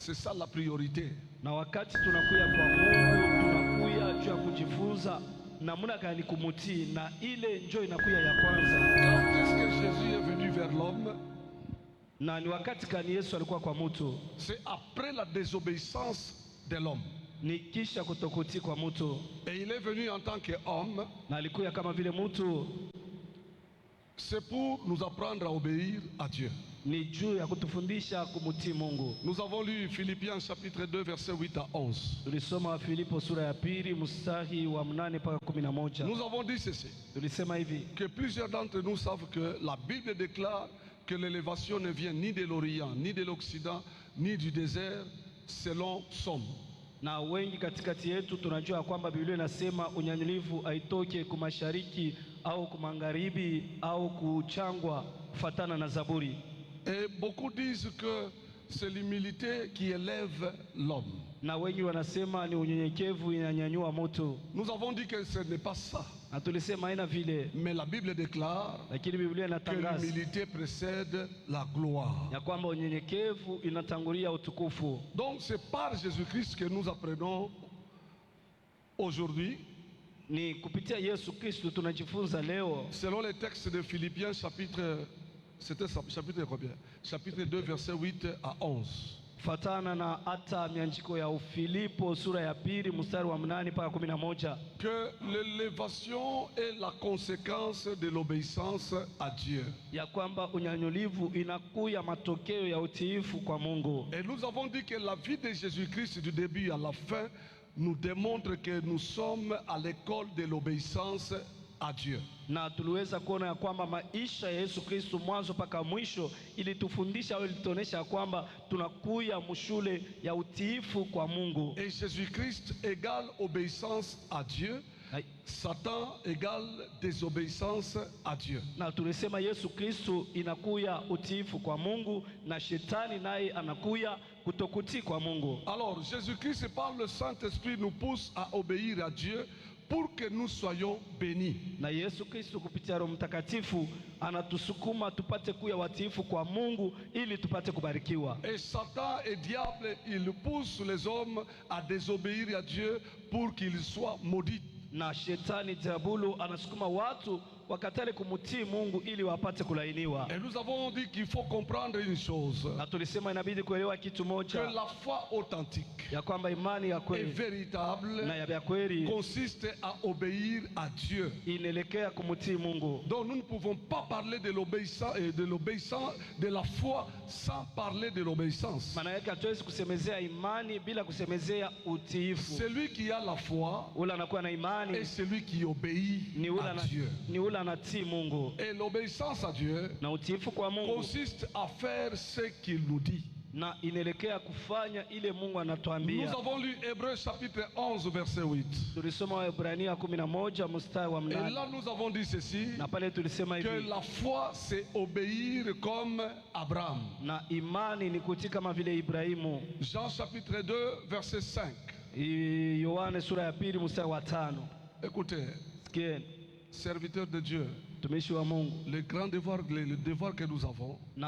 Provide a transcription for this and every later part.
C'est ça la priorité. Na wakati tunakuya kwa Mungu, tunakuya juu ya kujifunza namna gani kumutii, na ile njoo inakuya ya kwanza. Quand est-ce que Jésus est venu vers l'homme? Na ni wakati gani Yesu alikuwa kwa mtu? C'est après la désobéissance de l'homme. Ni kisha kutokutii kwa mtu. Et il est venu en tant qu'homme. Na alikuya kama vile mtu. C'est pour nous apprendre à obéir à Dieu. Ni juu ya kutufundisha kumutii Mungu. Nous avons lu Philippiens chapitre 2 verset 8 à 11. Tulisoma Filipo sura ya 2 mstari wa 8 mpaka 11. Nous avons dit ceci. Tulisema hivi Que plusieurs d'entre nous savent que la Bible déclare que l'élévation ne vient ni de l'Orient, ni de l'Occident, ni du désert, selon Somme. Na wengi katikati yetu tunajua kwamba Biblia inasema unyanyulivu haitoke kumashariki au kumagharibi au kuchangwa kufatana na Zaburi. Et beaucoup disent que c'est l'humilité qui élève l'homme. Na wengi wanasema ni unyenyekevu inanyanyua mtu. Nous avons dit que ce n'est pas ça. Na tulisema haina vile. Mais la Bible déclare Lakini Biblia inatangaza que l'humilité précède la gloire. ya kwamba unyenyekevu inatangulia utukufu. Donc c'est par Jésus-Christ que nous apprenons aujourd'hui. Ni kupitia Yesu Kristo tunajifunza leo. Selon les textes de Philippiens c'était chapitre combien? Chapitre 2 verset 8 à 11. Fatana na hata mianjiko ya Filipo sura ya 2 mstari wa 8 mpaka 11. Que l'élévation est la conséquence de l'obéissance à Dieu. Ya kwamba unyanyulivu inakuya matokeo ya utiifu kwa Mungu. Et nous avons dit que la vie de Jésus-Christ du début à la fin nous démontre que nous sommes à l'école de l'obéissance à Dieu. Na tuliweza kuona ya kwamba maisha ya Yesu Kristo mwanzo mpaka mwisho ilitufundisha au ilituonesha kwamba tunakuya mshule ya utiifu kwa Mungu. Et Jésus-Christ égale obéissance à Dieu. Satan égale désobéissance à Dieu. Na tulisema Yesu Kristo inakuya utiifu kwa Mungu na shetani naye anakuya kutokutii kwa Mungu. Alors Jésus-Christ par le Saint-Esprit nous pousse à obéir à Dieu pour que nous soyons bénis. Na Yesu Kristo kupitia Roho Mtakatifu anatusukuma tupate kuya watiifu kwa Mungu ili tupate kubarikiwa. Et Satan et diable, ils poussent les hommes à désobéir à Dieu pour qu'ils soient maudits. Na shetani diabulu anasukuma watu wakatale kumutii Mungu ili wapate kulainiwa. Et nous avons dit qu'il faut comprendre une chose. Na tulisema inabidi kuelewa kitu moja. Que la foi authentique ya kwamba imani ya kweli et véritable na ya kweli consiste à obéir à Dieu. Inaelekea kumutii Mungu. Donc nous ne pouvons pas parler de l'obéissance et de la foi sans parler de l'obéissance. Maana yake hatuwezi kusemezea imani bila kusemezea utiifu. Celui qui a la foi ule anakuwa na imani et celui qui obéit à Dieu. Ni ule anatii Mungu. Et l'obéissance à Dieu na utiifu kwa Mungu consiste à faire ce qu'il nous dit. Na inaelekea kufanya ile Mungu anatuambia. Nous avons lu Hébreux chapitre 11 verset 8. Tulisoma Waebrania 11 mstari wa 8. Et là nous avons dit ceci. Na pale tulisema hivi. Que la foi c'est obéir comme Abraham. Na imani ni kutii kama vile Ibrahimu. Jean chapitre 2 verset 5. Yohane sura ya 2 mstari wa 5. Écoutez. Serviteur de Dieu, le grand devoir que nous avons, c'est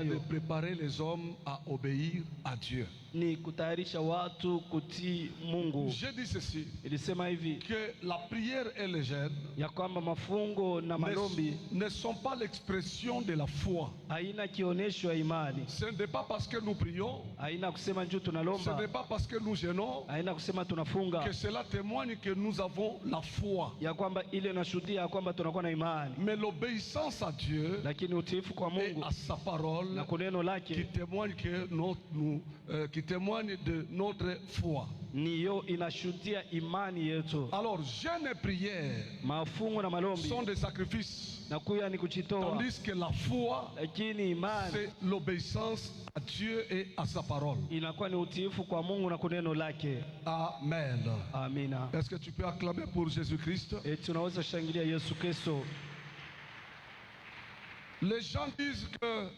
de préparer les hommes à obéir à Dieu. Ni kutayarisha watu kutii Mungu. J'ai dit ceci. Ilisema hivi. Que la prière et le jeûne ya kwamba mafungo na maombi ne sont pas l'expression de la foi. Haina kionesho ya imani. Ce n'est pas parce que nous prions. Haina kusema njoo tunalomba. Ce n'est pas parce que nous jeûnons. Haina kusema tunafunga. Que cela témoigne que nous avons la foi. Ya kwamba ile inashuhudia kwamba tunakuwa na imani. Mais l'obéissance à Dieu, lakini utiifu kwa Mungu et à sa parole, na kuneno lake, qui témoigne qui témoigne de notre foi. Niyo inashuhudia imani yetu. Alors jeûne et prière mafungo na malombi sont des sacrifices. Na kuya ni kuchitoa. Tandis que la foi, lakini imani, c'est l'obéissance à Dieu et à sa parole. Inakuwa ni utiifu kwa Mungu na kuneno lake. Amen. Amina. Est-ce que tu peux acclamer pour Jésus-Christ? Et tunaweza shangilia Yesu Kristo. Les gens disent que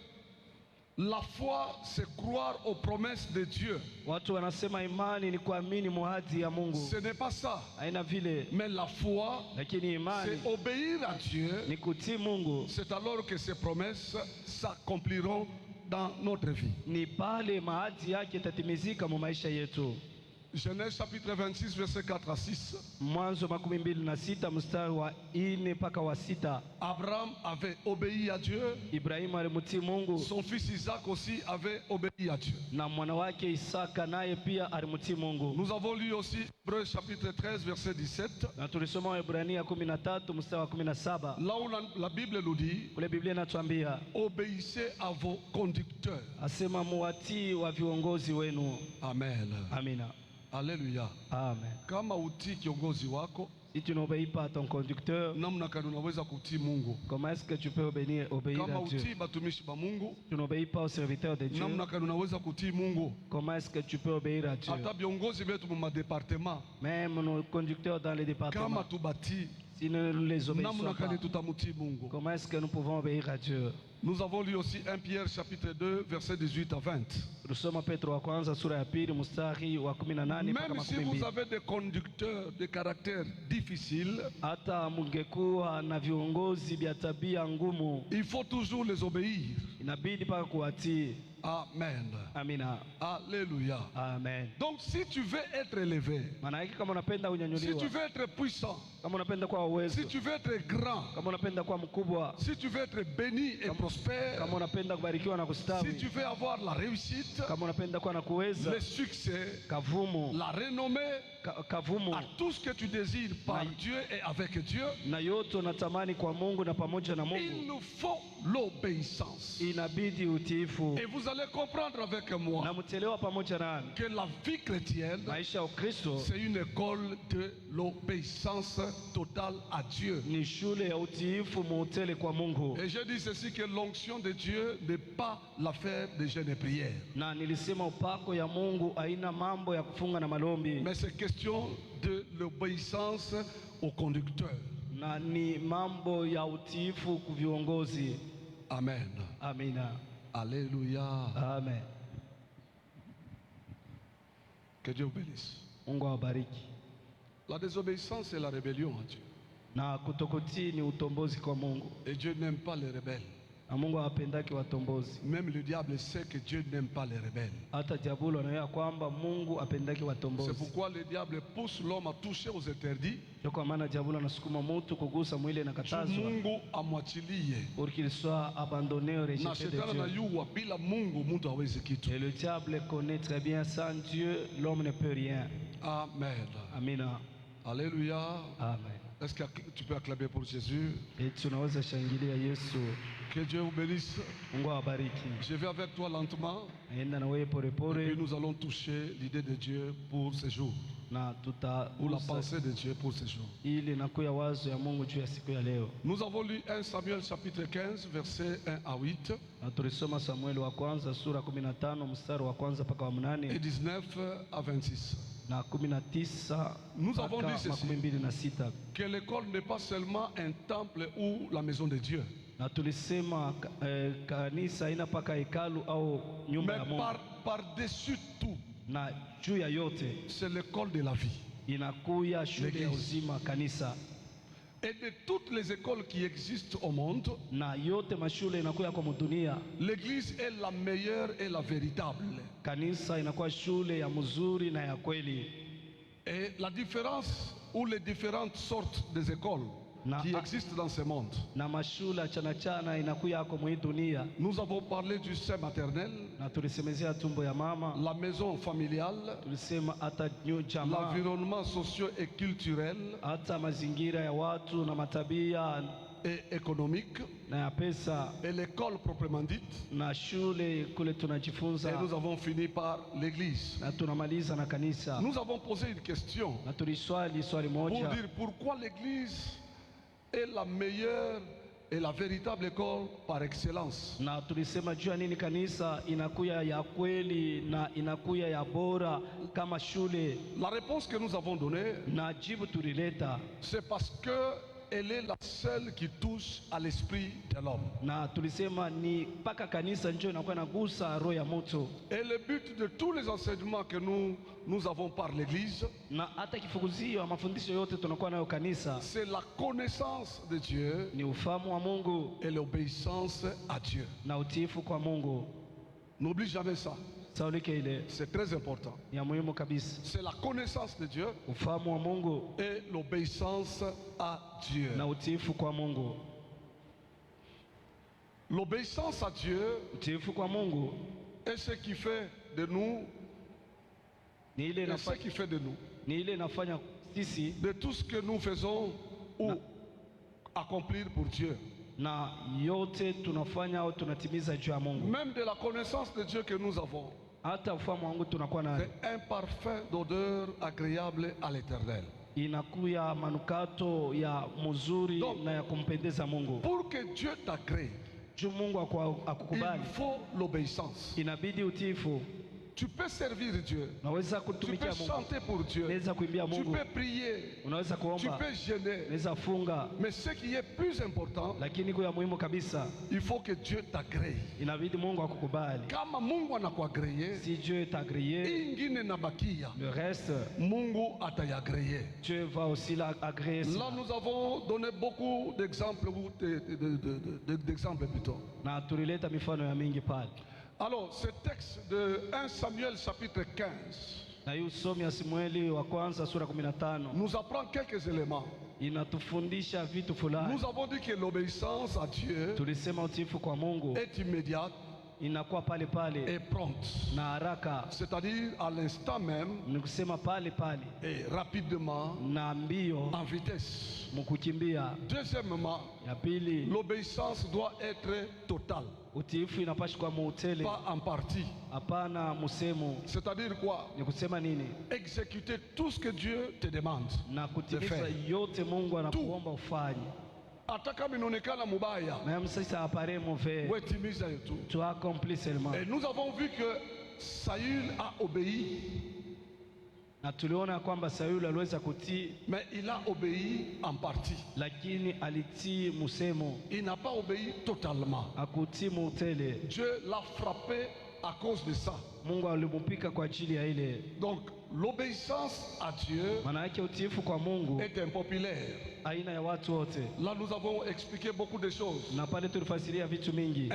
la foi, c'est croire aux promesses de Dieu. Watu wanasema imani ni kuamini ahadi ya Mungu. Ce n'est pas ça. Haina vile. Mais la foi, lakini imani, c'est obéir à Dieu. Ni kutii Mungu. C'est alors que ces promesses s'accompliront dans notre vie. ni pale maadili yake itatimizika mu maisha yetu. Genèse chapitre 26 verset 4 à 6. Mwanzo 26 mstari wa 4 mpaka wa 6. Abraham avait obéi à Dieu. Ibrahimu alimtii Mungu. Son fils Isaac aussi avait obéi à Dieu. Na mwana wake Isaka naye pia alimtii Mungu. Nous avons lu aussi Hébreux chapitre 13 verset 17. Na tulisoma Waebrania 13 mstari wa 17. Là où la Bible nous dit, Kule Biblia inatuambia obéissez à vos conducteurs. asema muwatii wa viongozi wenu. Amen. Amina. Alléluia. Amen. Kama utii kiongozi wako, Si tu n'obéis pas à ton conducteur, namna gani unaweza kutii Mungu? comment est-ce que tu peux obéir Kama à Dieu? utii batumishi ba Mungu, Tu n'obéis pas au serviteur de Dieu, namna gani unaweza kutii Mungu? comment est-ce que tu peux obéir à Dieu? Hata viongozi wetu mu madepartement, Même nos conducteurs dans les kama départements, tubatii, si nous ne les obéissons namna pas, gani tutamutii Mungu? comment est-ce que nous pouvons obéir à Dieu? Nous avons lu aussi 1 Pierre chapitre 2 verset 18 à 20. Tusoma Petro wa kwanza sura ya pili mstari wa 18 mpaka Même si vous 22. avez des conducteurs de caractère difficile, Hata mungekuwa na viongozi vya tabia ngumu, il faut toujours les obéir. inabidi paka kuwatii. Amen. Amina. Alléluia. Amen. Donc si tu veux être élevé, Maana yake kama unapenda si unyanyuliwa, tu veux être puissant, kama unapenda kuwa uwezo, si tu veux être grand, kama unapenda kuwa mkubwa, si tu veux être béni et prospère, kama unapenda kubarikiwa na si kustawi, tu veux avoir la réussite, kama unapenda kuwa na kuweza, le succès, kavumu, la renommée, kavumu à tout ce que tu désires par Dieu et avec Dieu, na yote unatamani kwa Mungu na pamoja na il Mungu, nous faut l'obéissance. inabidi utiifu. Et vous allez comprendre avec moi Na mtelewa pamoja nami, que la vie chrétienne, maisha ya Ukristo c'est une école de l'obéissance totale à Dieu. ni shule ya utiifu muutele kwa Mungu. Et je dis ceci, que l'onction de Dieu n'est pas l'affaire de jeûne et prière, Na nilisema upako ya Mungu haina mambo ya kufunga na malombi, mais c'est question de l'obéissance au conducteur. na ni mambo ya utiifu kwa viongozi. Amen. Amina. Alléluia. Amen. Que Dieu vous bénisse. Mungu awabariki. La désobéissance, c'est la rébellion à Dieu. Na kutokutii ni utombozi kwa Mungu, Et Dieu n'aime pas les rebelles. na Mungu hawapendaki watombozi. Même le diable sait que Dieu n'aime pas les rebelles. Hata diabolo anaelewa kwamba Mungu apendaki C'est watombozi. pourquoi le diable pousse l'homme à toucher aux interdits. Ndio kwa maana diabolo anasukuma mtu kugusa mwili na katazwa, Mungu amwachilie. pour qu'il soit abandonné ou Na rejeté de shetani Dieu. anajua bila Mungu mtu hawezi kitu. Et le diable connaît très bien, sans Dieu, l'homme ne peut rien. Amen. Amina. Alléluia. Amen. Est-ce que tu peux acclamer pour Jésus? Et tunaweza shangilia Yesu. Que Dieu vous bénisse. Mungu awabariki. Je vais avec toi lentement Naenda na wewe pole et pole, nous allons toucher l'idée de Dieu pour ce jour, na ou la tutagusa pensée de Dieu pour ce jour. ili nakuya wazo ya Mungu juu ya siku ya leo. Nous avons lu 1 Samuel chapitre 15 versets 1 à 8 Na tulisoma Samueli wa kwanza sura 15 mstari wa kwanza mpaka wa et 8 19 à 26. na 19 Nous avons mpaka dit ceci, 26. que l'école n'est pas seulement un temple ou la maison de Dieu, Na tulisema kanisa haina paka hekalu au nyumba mais ya Mungu, par-dessus tout, na juu ya yote c'est l'école de la vie. inakuya shule ya L'église. uzima, kanisa. Et de toutes les écoles qui existent au monde, Na yote mashule inakuya kwa dunia, l'église est la meilleure et la véritable. kanisa inakuwa shule ya mzuri na ya kweli. Et la différence ou les différentes sortes des écoles qui existent dans ce monde. Na mashule chana chana inakuya kwa hii dunia. Nous avons parlé du sein maternel, Na tulisemezea tumbo ya mama, la maison familiale, tulisema hata jamaa, l'environnement socio et culturel hata mazingira ya watu na matabia et économique, na ya pesa, et l'école proprement dite. na shule kule Et tunajifunza, nous avons fini par l'église. na tunamaliza na kanisa. Nous avons posé une question Na tuliswali swali pour moja, dire pourquoi l'église est la meilleure et la véritable école par excellence. na tulisema juu ya nini kanisa inakuya ya kweli na inakuya ya bora kama shule, La réponse que nous avons donnée, na jibu tulileta, c'est parce que elle est la seule qui touche à l'esprit de l'homme. na tulisema ni mpaka kanisa ndio inakuwa inagusa roho ya mtu, Et le but de tous les enseignements que nous avons par l'église, na hata kifukuzio mafundisho yote tunakuwa nayo kanisa c'est la connaissance de Dieu ni ufahamu wa Mungu et l'obéissance à Dieu. na utiifu kwa Mungu. N'oublie jamais ça. saulike ile C'est très important. ya muhimu kabisa. C'est la connaissance de Dieu Ufahamu wa Mungu et l'obéissance à Dieu. na utiifu kwa Mungu. L'obéissance à Dieu Utiifu kwa Mungu est ce qui fait de nous, ni ile et ce qui fait de nous, ni ile inafanya sisi de tout ce que nous faisons ou accomplir pour Dieu. na yote tunafanya au tunatimiza juu ya Mungu. Même de la connaissance de Dieu que nous avons, Hata ufahamu wa Mungu tunakuwa nayo, c'est un parfum d'odeur agréable à l'Éternel. inakuya manukato ya mzuri Donc, na ya kumpendeza Mungu. Pour que Dieu t'agrée, Juu Mungu il akukubali, faut l'obéissance. inabidi utiifu. Tu peux servir Dieu, Unaweza tu kutumikia peux Mungu, chanter pour Dieu, unaweza kuimbia tu Mungu, peux prier, unaweza tu kuomba, peux jeûner. unaweza funga, Mais ce qui est plus important, lakini kwa muhimu kabisa il faut que Dieu t'agrée. inabidi Mungu akukubali. Kama Mungu anakuagreye, Si Dieu t'agréé, ingine nabakia, le reste Mungu atayagreye. Dieu va aussi l'agréer. Là, nous avons donné beaucoup d'exemples, ou d'exemples plutôt. Na tulileta mifano ya mingi pale. Alors, ce texte de 1 Samuel chapitre 15 Na hii usomi ya Samueli wa kwanza sura 15 nous apprend quelques éléments. inatufundisha vitu fulani. Nous avons dit que l'obéissance à Dieu Tulisema utiifu kwa Mungu est immédiate inakuwa pale pale et prompte. na haraka, C'est-à-dire à l'instant même ni kusema pale pale et rapidement, na mbio en vitesse. mkukimbia. Deuxièmement, Ya pili, l'obéissance doit être totale, utiifu inapaswa kuwa muutele, pas en partie. hapana musemo. C'est-à-dire quoi? Ni kusema nini? Exécuter tout ce que Dieu te demande. Na kutimiza Defend. yote Mungu anakuomba ufanye. Hata kama inaonekana mubaya, Même si ça apparaît mauvais, wewe timiza yetu. tu accomplis seulement. Et nous avons vu que Saül a obéi, Na tuliona kwamba Sauli aliweza kutii, mais il a obéi en partie. lakini alitii musemo, Il n'a pas obéi totalement. akutii muutele. Dieu l'a frappé à cause de ça. Mungu alimupika kwa ajili ya ile. Donc, l'obéissance à Dieu Maana yake utiifu kwa Mungu est impopulaire. aina ya watu wote, Là, nous avons expliqué beaucoup de choses. na pale tulifasiria vitu mingi.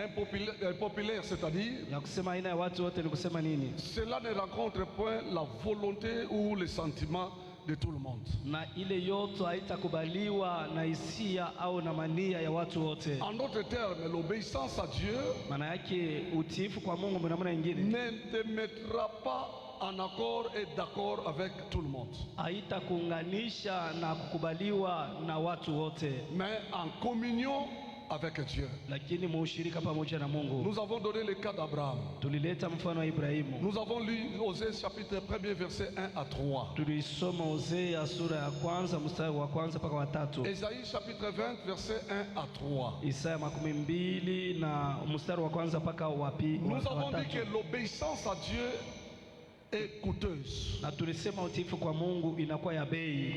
Impopulaire, c'est-à-dire, Ya kusema aina ya watu wote ni kusema nini? cela ne rencontre point la volonté ou les sentiments de tout le monde. Na ile yote haitakubaliwa na hisia au na mania ya watu wote. En d'autres termes, l'obéissance à Dieu Maana yake utiifu kwa Mungu kwa namna nyingine ne te mettra pas en accord et d'accord avec tout le monde, haitakuunganisha na kukubaliwa na watu wote, mais en communion avec Dieu. lakini muushirika pamoja na Mungu. Nous avons donné le cas d'Abraham. Tulileta mfano wa Ibrahimu, Nous avons lu Osée chapitre 1er verset 1 à 3. tulisoma Hosea sura ya kwanza mstari wa kwanza mpaka wa tatu, Ésaïe chapitre 20 verset 1 à 3. Isaya 20 na mstari wa kwanza mpaka wa Nous avons dit tatu. que l'obéissance à Dieu est coûteuse. Na tulisema utiifu kwa Mungu inakuwa ya bei.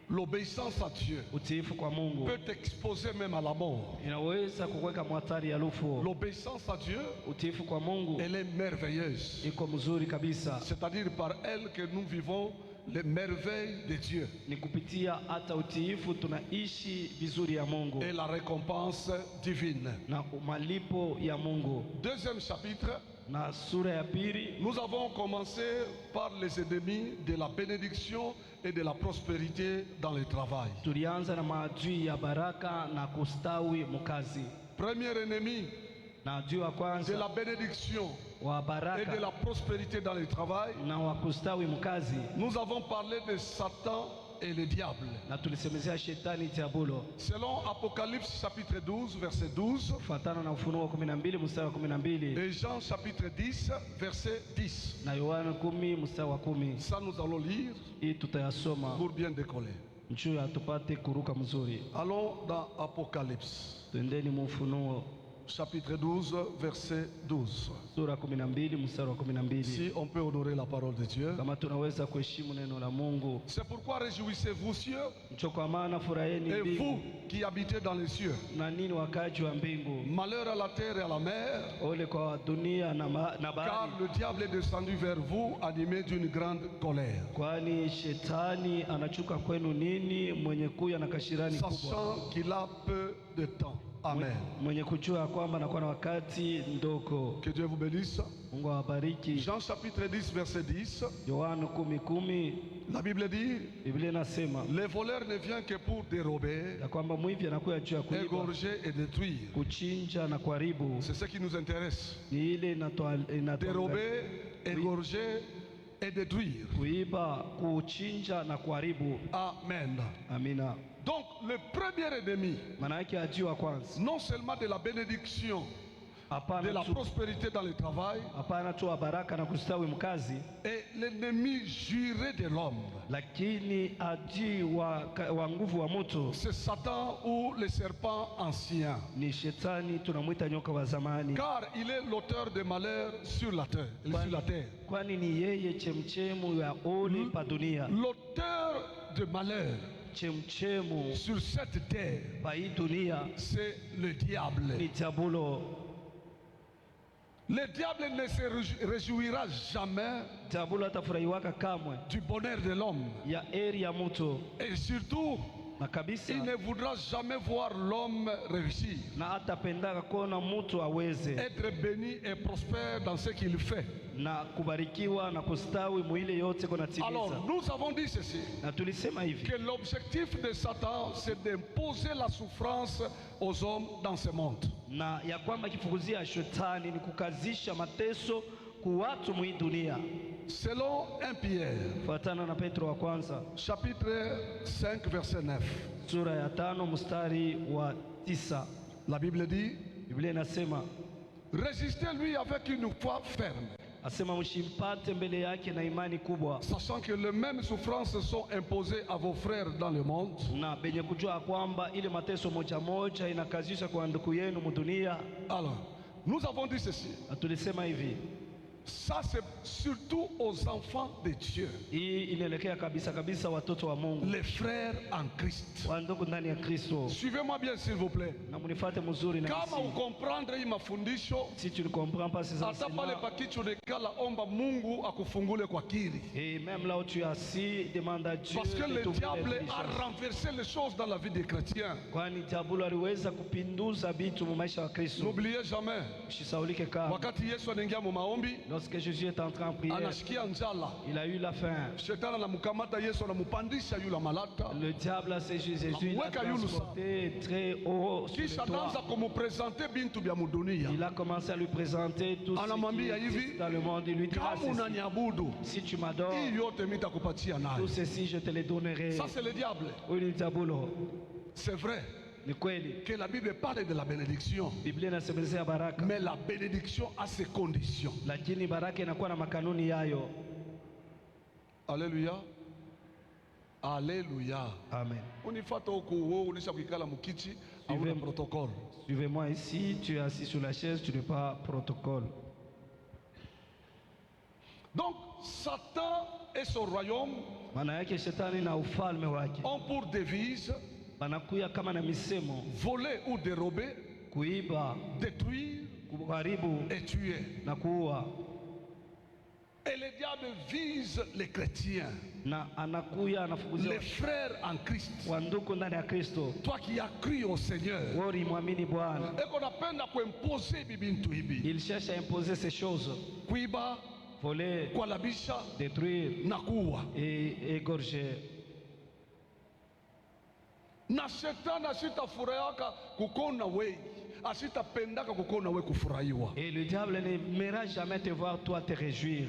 L'obéissance à Dieu Utiifu kwa Mungu peut t'exposer même à la mort. inaweza kukuweka mwatari ya lufu. L'obéissance à Dieu, Utiifu kwa Mungu elle est merveilleuse. iko mzuri kabisa, C'est-à-dire par elle que nous vivons les merveilles de Dieu ni kupitia hata utiifu tunaishi vizuri ya Mungu et la récompense divine. na malipo ya Mungu. Deuxième chapitre, Na sura ya pili nous avons commencé par les ennemis de la bénédiction et de la prospérité dans le travail. tulianza na maadui ya baraka na kustawi mkazi. Premier ennemi Na adui wa de kwanza la bénédiction wa et de baraka la prospérité dans le travail, na wa kustawi mkazi, nous avons parlé de Satan et le diable. na tulisemezea shetani diabolo, Selon Apocalypse chapitre 12 verset 12 kufuatana na Ufunuo 12 mstari wa 12 et Jean chapitre 10 verset 10. na Yohana 10 mstari wa 10. Ça nous allons lire Hii tutayasoma pour bien décoller. njoo ya tupate kuruka mzuri. Allons dans Apocalypse Twendeni mu Ufunuo chapitre 12 verset 12. sura 12 mstari wa 12. Si on peut honorer la parole de Dieu. Kama tunaweza kuheshimu neno la Mungu. C'est pourquoi réjouissez-vous cieux Ndiyo kwa maana furaheni et mbingu vous qui habitez dans les cieux. na nini wakaji wa mbingu. Malheur à la terre et à la mer, Ole kwa dunia na car bahari, le diable est descendu vers vous animé d'une grande colère, kwani shetani anachuka kwenu nini mwenye kuya na kashirani kubwa, sachant qu'il a peu de temps. Amen. Mwenye kujua kwamba nakuwa na wakati ndogo. Que Dieu vous bénisse. Mungu awabariki. Jean chapitre 10 verset 10. Yohana 10:10. La Bible dit, Biblia inasema le voleur ne vient que pour dérober, ya kwamba mwivi anakuja juu ya kuiba, égorger et détruire. kuchinja na kuharibu. C'est ce qui nous intéresse. Ni ile Dérober, égorger et détruire. kuiba, kuchinja na kuharibu. Amen. Amina. Donc le premier ennemi, Maana yake adui wa kwanza non seulement de la bénédiction, de la prospérité dans le travail, hapana tu wa baraka na kustawi mkazi, est l'ennemi juré de l'homme. lakini adui wa nguvu wa mtu C'est Satan ou le serpent ancien. ni shetani, tunamwita nyoka wa zamani, Car il est l'auteur de malheur sur la terre. kwani ni yeye chemchemu ya ole pa dunia. L'auteur de malheur Chemchemu sur cette terre, pa hii dunia c'est le diable. ni diabolo. Le diable ne se réjouira jamais Diabolo atafurahiwaka kamwe du bonheur de l'homme. ya eri ya mtu, Et surtout, na kabisa il ne voudra jamais voir l'homme réussir, na atapendaka kuona mtu aweze être béni et prospère dans ce qu'il fait. na kubarikiwa na kustawi muile yote Alors, kunatimiza. nous avons dit ceci, Na tulisema hivi que l'objectif de Satan, c'est d'imposer la souffrance aux hommes dans ce monde. na ya kwamba kifukuzia shetani ni kukazisha mateso ku watu mwi dunia. Selon 1 Pierre, Fuatana na Petro wa kwanza chapitre 5, verset 9, sura ya 5 mstari wa 9, la Bible dit, Biblia inasema, résistez-lui avec une foi ferme, asema mshimpate mbele yake na imani kubwa, sachant que les mêmes souffrances sont imposées à vos frères dans le monde. na benye kujua kwamba ile mateso moja moja inakazisha kwa ndugu yenu mudunia. Alors, nous avons dit ceci, Na tulisema hivi, ça c'est surtout aux enfants de Dieu, hii inaelekea kabisa kabisa watoto wa Mungu, les frères en Christ. wa ndugu ndani ya Kristo. Suivez-moi bien s'il vous plaît. Na munifuate mzuri na Kama nisi. ukomprendre hii mafundisho, Si tu ne comprends pas ces hata pale enseignements, pakicho dekala, omba Mungu akufungule kwa kiri. et même là où tu es assis, demande à Dieu Parce que de le t'ouvrir diable l'intelligence. a renversé les choses dans la vie des chrétiens. Kwani diabolo aliweza kupinduza vitu mu maisha wa Kristo. N'oubliez jamais, Usisaulike kama wakati Yesu anaingia mu maombi, lorsque Jésus est entré en prière, anashikia njala, il a eu la faim. shetani anamkamata Yesu, anamupandisha yule malata, Le diable a saisi Jésus, il l'a Weka yulu transporté très haut sur le kisha toit. anaanza kumupresente bintu vya mudunia. Il a commencé à lui présenter tout ce Anamwambia qui hivi, existe dans le monde. Il lui dit, kama unaniabudu, si tu m'adores, hii yote mitakupatia tout nayo. ceci je te le donnerai. Ça c'est le diable. Oui, ni diabolo. C'est vrai Ni kweli. que la Bible parle de la bénédiction, Biblia inasemezea baraka. mais la bénédiction a ses conditions. Lakini baraka inakuwa na makanuni yayo. Alléluia. Alléluia. Amen. Unifuata huku wewe unisha kuikala mukiti au na protocole. Suivez-moi ici, tu es assis sur la chaise, tu n'es pas protocole. Donc Satan et son royaume Maana yake shetani na ufalme wake ont pour devise banakuya kama na misemo: voler ou dérober, kuiba, détruire kuharibu et tuer. na kuua. Et le diable vise les chrétiens, Na anakuya anafukuzia les frères en Christ. wanduku ndani ya Kristo. Toi qui as cru au Seigneur, Wewe ulimwamini Bwana. et qu'on appelle à imposer bibintu hivi, Il cherche à imposer ces choses: kuiba, voler, kualabisha détruire na kuua. et égorger. Na shetani asitafurahiaka kukona wewe, asitapendaka kukona wewe kufurahiwa. Et le diable n'aimera jamais te voir toi te réjouir.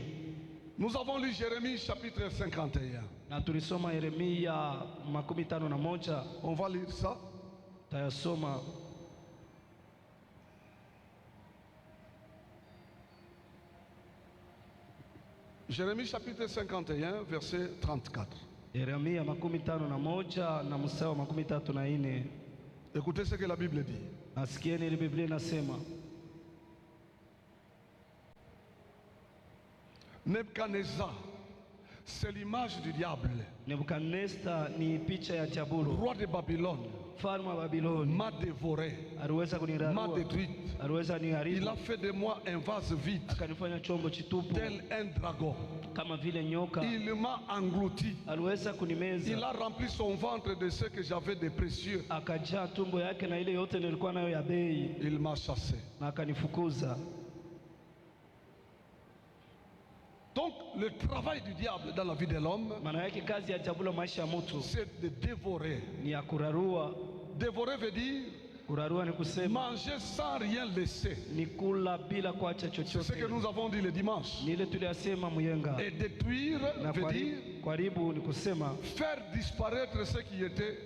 Nous avons lu Jérémie chapitre 51. Na tulisoma Yeremia 51. On va lire ça. Tayasoma Jérémie chapitre 51 verset 34. Yeremia 51 na mstari wa 34. Écoutez ce que la Bible dit. Nasikieni ile Biblia inasema: Nebuchadnezzar c'est l'image du diable, Nebukadneza ni picha ya diabolo. roi de Babylone, Mfalme wa Babiloni m'a dévoré, aliweza m'a kunirarua, détruite. aliweza Il niharibu, a fait de moi un vase vide, akanifanya chombo chitupu tel un dragon. kama vile nyoka. Il m'a englouti. Aliweza Il kunimeza, a rempli son ventre de ce que j'avais de précieux. akajaa tumbo yake na ile yote nilikuwa nayo ya bei, Il m'a chassé. na akanifukuza. Donc, le travail du diable dans la vie de l'homme, Maana yake kazi ya diabolo maisha ya mtu c'est de dévorer. ni ya kurarua. Dévorer veut dire Kurarua ni kusema manger sans rien laisser. ni kula bila kuacha C'est ce que chochote. nous avons dit le dimanche. Ni ile tuliyasema Muyenga. Et détruire Na veut dire kuharibu ni kusema faire disparaître ce qui était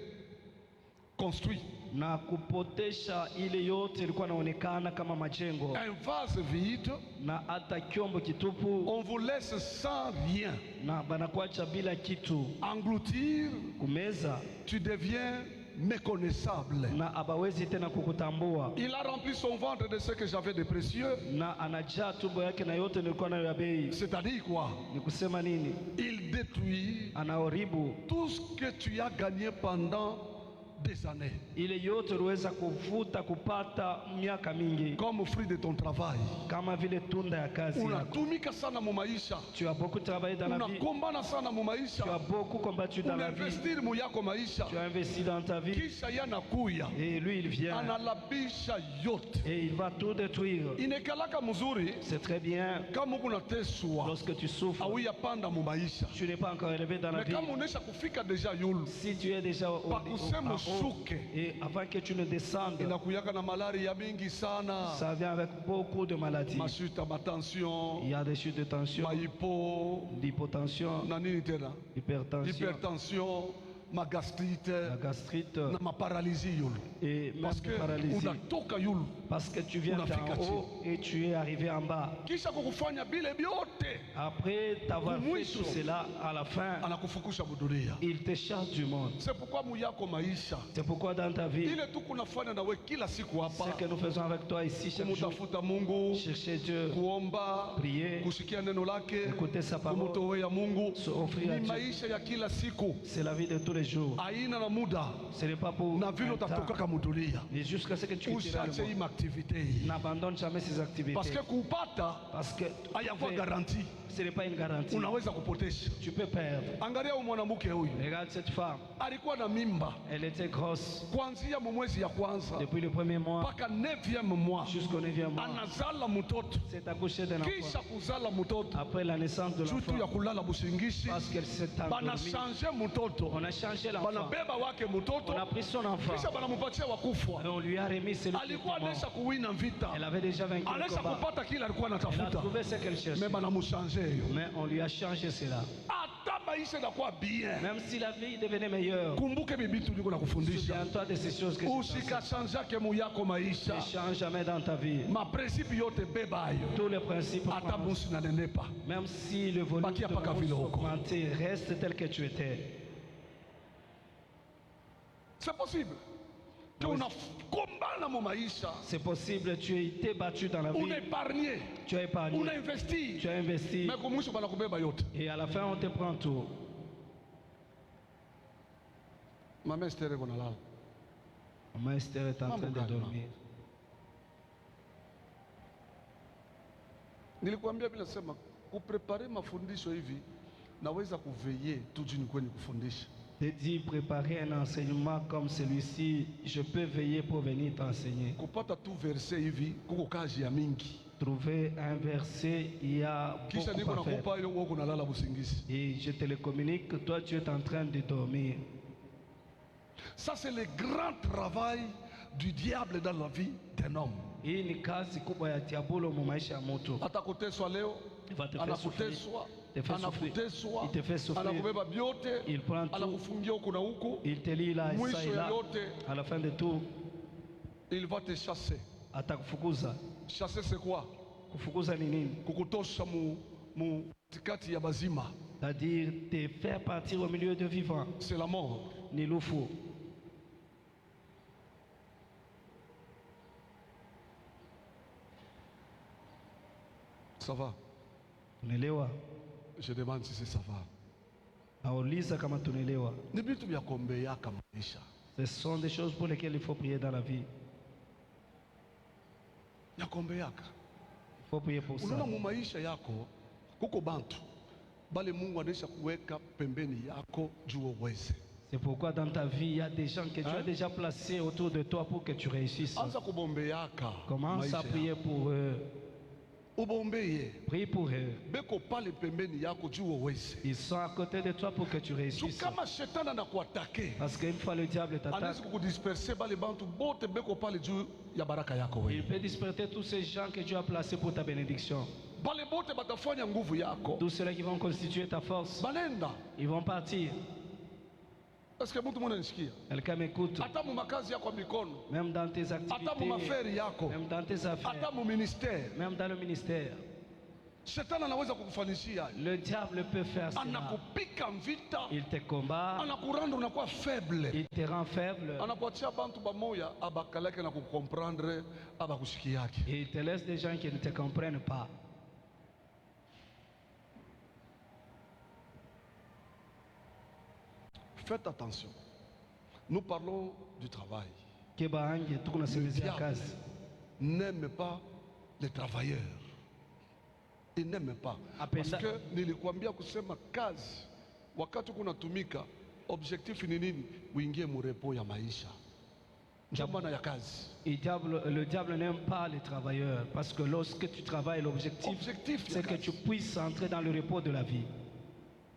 construit. na kupotesha ile yote ilikuwa inaonekana kama majengo, Un vase vide, na hata kyombo kitupu, on vous laisse sans rien. na banakuacha bila kitu. Engloutir, Kumeza tu deviens méconnaissable. na abawezi tena kukutambua, Il a rempli son ventre de ce que j'avais de précieux. na anajaa tumbo yake na yote nilikuwa nayo ya bei. C'est-à-dire quoi? Ni kusema nini? Il détruit Anaharibu tout ce que tu as gagné pendant des années, ile yote uliweza kuvuta kupata miaka mingi, comme fruit de ton travail. kama vile tunda ya kazi yako. Unatumika sana mu maisha, Tu as beaucoup travaillé dans la vie, unakombana sana mu tu as maisha, beaucoup combattu dans la vie, unainvestir mu yako maisha, tu as investi dans ta vie, kisha yanakuya et lui il vient analabisha yote. et il va tout détruire. Inekalaka mzuri C'est très bien kama uko nateswa lorsque tu souffres, awiyapanda mu maisha, tu n'es pas encore élevé dans la mais vie. kama unesha kufika deja yulu Si tu es déjà pakusema en haut, shuke, et avant que tu ne descendes, inakuyaka na malaria mingi sana, ça vient avec beaucoup de maladies. mashuta, matension, Il y a des chutes de tension, maipo l'hypotension, na nini tena, l'hypertension, hypertension, magastrite la gastrite na maparalysie yulu, et même parce que paralysie. unatoka yulu Parce que tu viens unafika d'en haut et tu es arrivé en bas. kisha kukufanya bile byote Après t'avoir fait Kumwisho. tout cela, à la fin, anakufukusha budunia. il te chasse du monde. C'est pourquoi muyako maisha C'est pourquoi dans ta vie, ile tu kunafanya nawe kila siku ce hapa, que nous faisons avec toi ici chaque jour, kumutafuta Mungu, chercher Dieu, kuomba, prier, kusikia neno lake, écouter sa parole, kumutowea Mungu, se offrir à ni Dieu. maisha ya kila siku, C'est la vie de tous les jours. aina na muda Ce n'est pas pour na vile un temps. utatokaka mudunia. Et jusqu'à ce que tu quittes le Usiache hii monde. maaktivite hii, N'abandonne jamais ces activités. parce que kupata Parce que hayakuwa garanti, ce n'est pas une garantie. unaweza kupotesha. Tu peux perdre. Angalia huyu mwanamke huyu Regarde cette femme. alikuwa na mimba Elle était grosse kuanzia mwezi ya kwanza depuis le premier mois mpaka 9e mois, jusqu'au 9e mois. anazala mtoto, C'est accouché d'un kisha enfant. kuzala mtoto Après la naissance de juu tu ya l'enfant, kulala busingishi, parce qu'elle s'est endormie, banashanje mtoto, on a changé l'enfant. banabeba wake mtoto, On a pris son enfant kisha banamupatia et wakufa. on lui a remis celui qui était Alikuwa mort. anesha kuwina vita, Elle avait déjà vaincu le anesha combat. kupata kile alikuwa Elle a anatafuta, trouvé ce qu'elle cherchait. me banamushanje hiyo. Mais on lui a changé cela. Hata maisha inakuwa bien, Même si la vie devenait meilleure, kumbuke bibitu niko na kufundisha, souviens-toi de ces choses que je t'enseigne. usikachanjake muyako maisha, Ne change jamais dans ta vie. mapresipi yote beba hayo, Tous les principes, hata prends. musi nanenepa. Même si le volume Bakia de paka la vile bourse huko. augmenté, reste tel que tu étais. C'est possible que Oui. unakombana mu maisha, C'est possible, tu as été battu dans la vie, unaepargne, tu as épargné, unainvesti, tu as investi, me kumwisho banakubeba yote. et à la fin on te prend tout. Mama Esther iko nalala, Maman Esther est en Mambo train de gani, dormir. nilikuambia bila sema kuprepare mafundisho hivi, naweza kuveye tu juu nikuwe nikufundisha. Te dit préparer un enseignement comme celui-ci, je peux veiller pour venir t'enseigner. Kupata tu verse hivi kuko kazi ya mingi, Trouver un verset, il y a kisha niko beaucoup à faire. nakupa hiyo wewe kunalala busingisi. Et je te le communique, toi tu es en train de dormir. Ça c'est le grand travail du diable dans la vie d'un homme. Hii ni kazi kubwa ya diabolo mu maisha ya mtu. Atakuteswa leo, Il va te faire souffrir. anakuteswa, Te fait souffrir. anakuteswa, Il te fait souffrir. anakubeba vyote, Il prend tout. anakufungia huku na huku, Il te lit là et ça mwisho et ya là. yote À la fin de tout, il va te chasser. atakufukuza. Chasser c'est quoi? Kufukuza ni nini? Kukutosha mu katikati ya bazima, C'est-à-dire te faire partir au milieu de vivants. c'est la mort. Ni lufu. Ça va? Unaelewa? Je demande si ça va. Nauliza kama tunaelewa. Ni vitu vya kuombeaka maisha. Ce sont des choses pour lesquelles il faut prier dans la vie. Ya kuombeaka. Il faut prier pour ça. Unaona mu maisha yako kuko bantu bale Mungu anaisha kuweka pembeni yako juu uweze. C'est pourquoi dans ta vie, il y a des gens que tu as déjà placés autour de toi pour que tu réussisses. Anza kubombeaka. Commence à prier pour eux. Ubombeye. Prie pour eux. Beko pale pembeni yako juu uweze. Ils sont à côté de toi pour que tu réussisses. Kama shetani anakuatake. Parce qu'une fois le diable t'attaque, anaweza kukudisperser bale bantu bote beko pale juu ya baraka yako wewe. il peut disperser tous ces gens que tu as placés pour ta bénédiction. Bale bote batafanya nguvu yako. Tous ceux qui vont constituer ta force, Balenda. ils vont partir. Est-ce que mtu mwana nisikia? Quelqu'un m'écoute. Hata mu makazi yako ya mikono. Même dans tes Hata mu activités, maferi yako. même dans tes affaires, Hata mu ministère. même dans le ministère. Shetani anaweza kukufanishia. Le diable peut faire cela. Anakupika vita. Il te combat, Anakuranda unakuwa faible. il te rend faible Anakuachia bantu bamoya abakaleke na kukomprendre abakushikiake. et il te laisse des gens qui ne te comprennent pas. Faites attention. Nous parlons du travail. Kebaange tukuna semezia kazi. N'aime pas les travailleurs. Il n'aime pas. Parce que nilikwambia kusema kazi wakati kunatumika objectif ni nini? Uingie murepo ya maisha. Ndio maana ya kazi. Le diable n'aime pas les travailleurs parce que lorsque tu travailles, l'objectif c'est que tu puisses entrer dans le repos de la vie.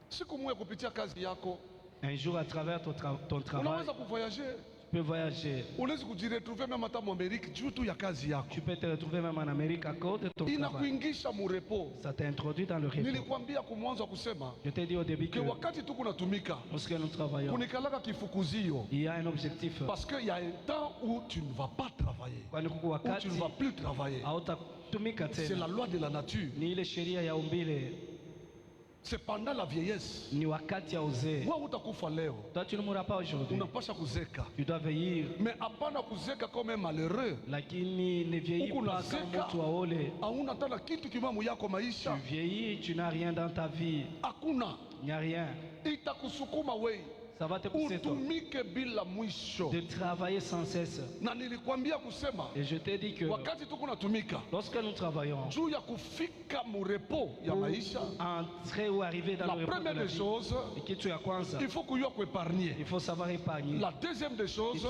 Siku moja kupitia kazi yako un jour à travers ton travail, unaweza kuvoyager. Tu peux voyager. Unaweza kujiretrouver même hata Amerika juu tu ya kazi yako. Tu peux te retrouver même en Amérique à cause de ton travail. Inakuingisha mu repos. Ça t'introduit dans le repos. Nilikwambia kumwanza kusema Je t'ai dit au début que wakati tu kunatumika lorsque nous travaillons, kunikalaka kifukuzio. il y a un objectif. Parce qu'il y a un temps où tu ne vas pas travailler. Où tu ne vas plus travailler. C'est la loi de la nature. Ni ile sheria ya umbile. C'est pendant la vieillesse. Ni wakati ya uzee. Wewe utakufa leo. Toi tu ne mourras pas aujourd'hui. Unapasha kuzeka. Tu dois vieillir. Mais hapana kuzeka comme un malheureux. Lakini ne vieillis pas comme mtu aole. Hauna tena kitu kimamu yako maisha. Tu vieillis, tu n'as rien dans ta vie. Hakuna. Il n'y a rien. Itakusukuma wewe. Ça va te pousser toi de travailler sans cesse. Et je t'ai dit que lorsque nous travaillons, entrer ou arriver dans le repos de la vie, il faut savoir épargner. La deuxième des choses,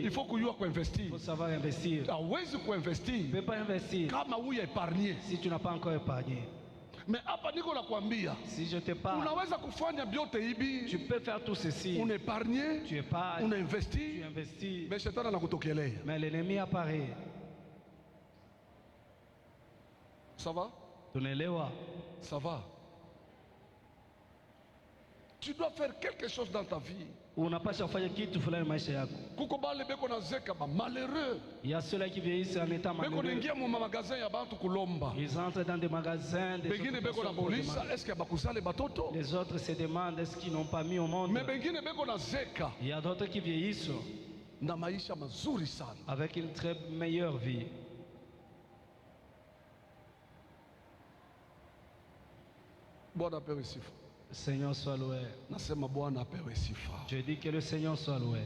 il faut investir. Il faut savoir investir. Tu ne peux pas investir si tu n'as pas encore épargné. Mais hapa niko nakwambia, si je te parle, unaweza kufanya vyote hivi. Tu peux faire tout ceci. Unaepargne, tu épargnes, unainvesti, tu investis. Mais shetani anakutokelea. Mais l'ennemi apparaît. Ça va? Tunaelewa? Ça va? Tu dois faire quelque chose dans ta vie. Unapaswa kufanya kitu fulani maisha yako. Kuko bale beko na zeka ba malheureux. Il y a ceux-là qui vieillissent en état malheureux. Beko naingia mu magasin ya bantu kulomba. Ils entrent dans des magasins des bengine beko na polisa, est-ce que bakuzale batoto? Les autres se demandent est-ce qu'ils n'ont pas mis au monde. Mais bengine beko na zeka. Il y a d'autres qui vieillissent na maisha mazuri sana. Avec une très meilleure vie. Bwana apewe sifa. Seigneur soit loué. Nasema Bwana apewe sifa. Je dis que le Seigneur soit loué.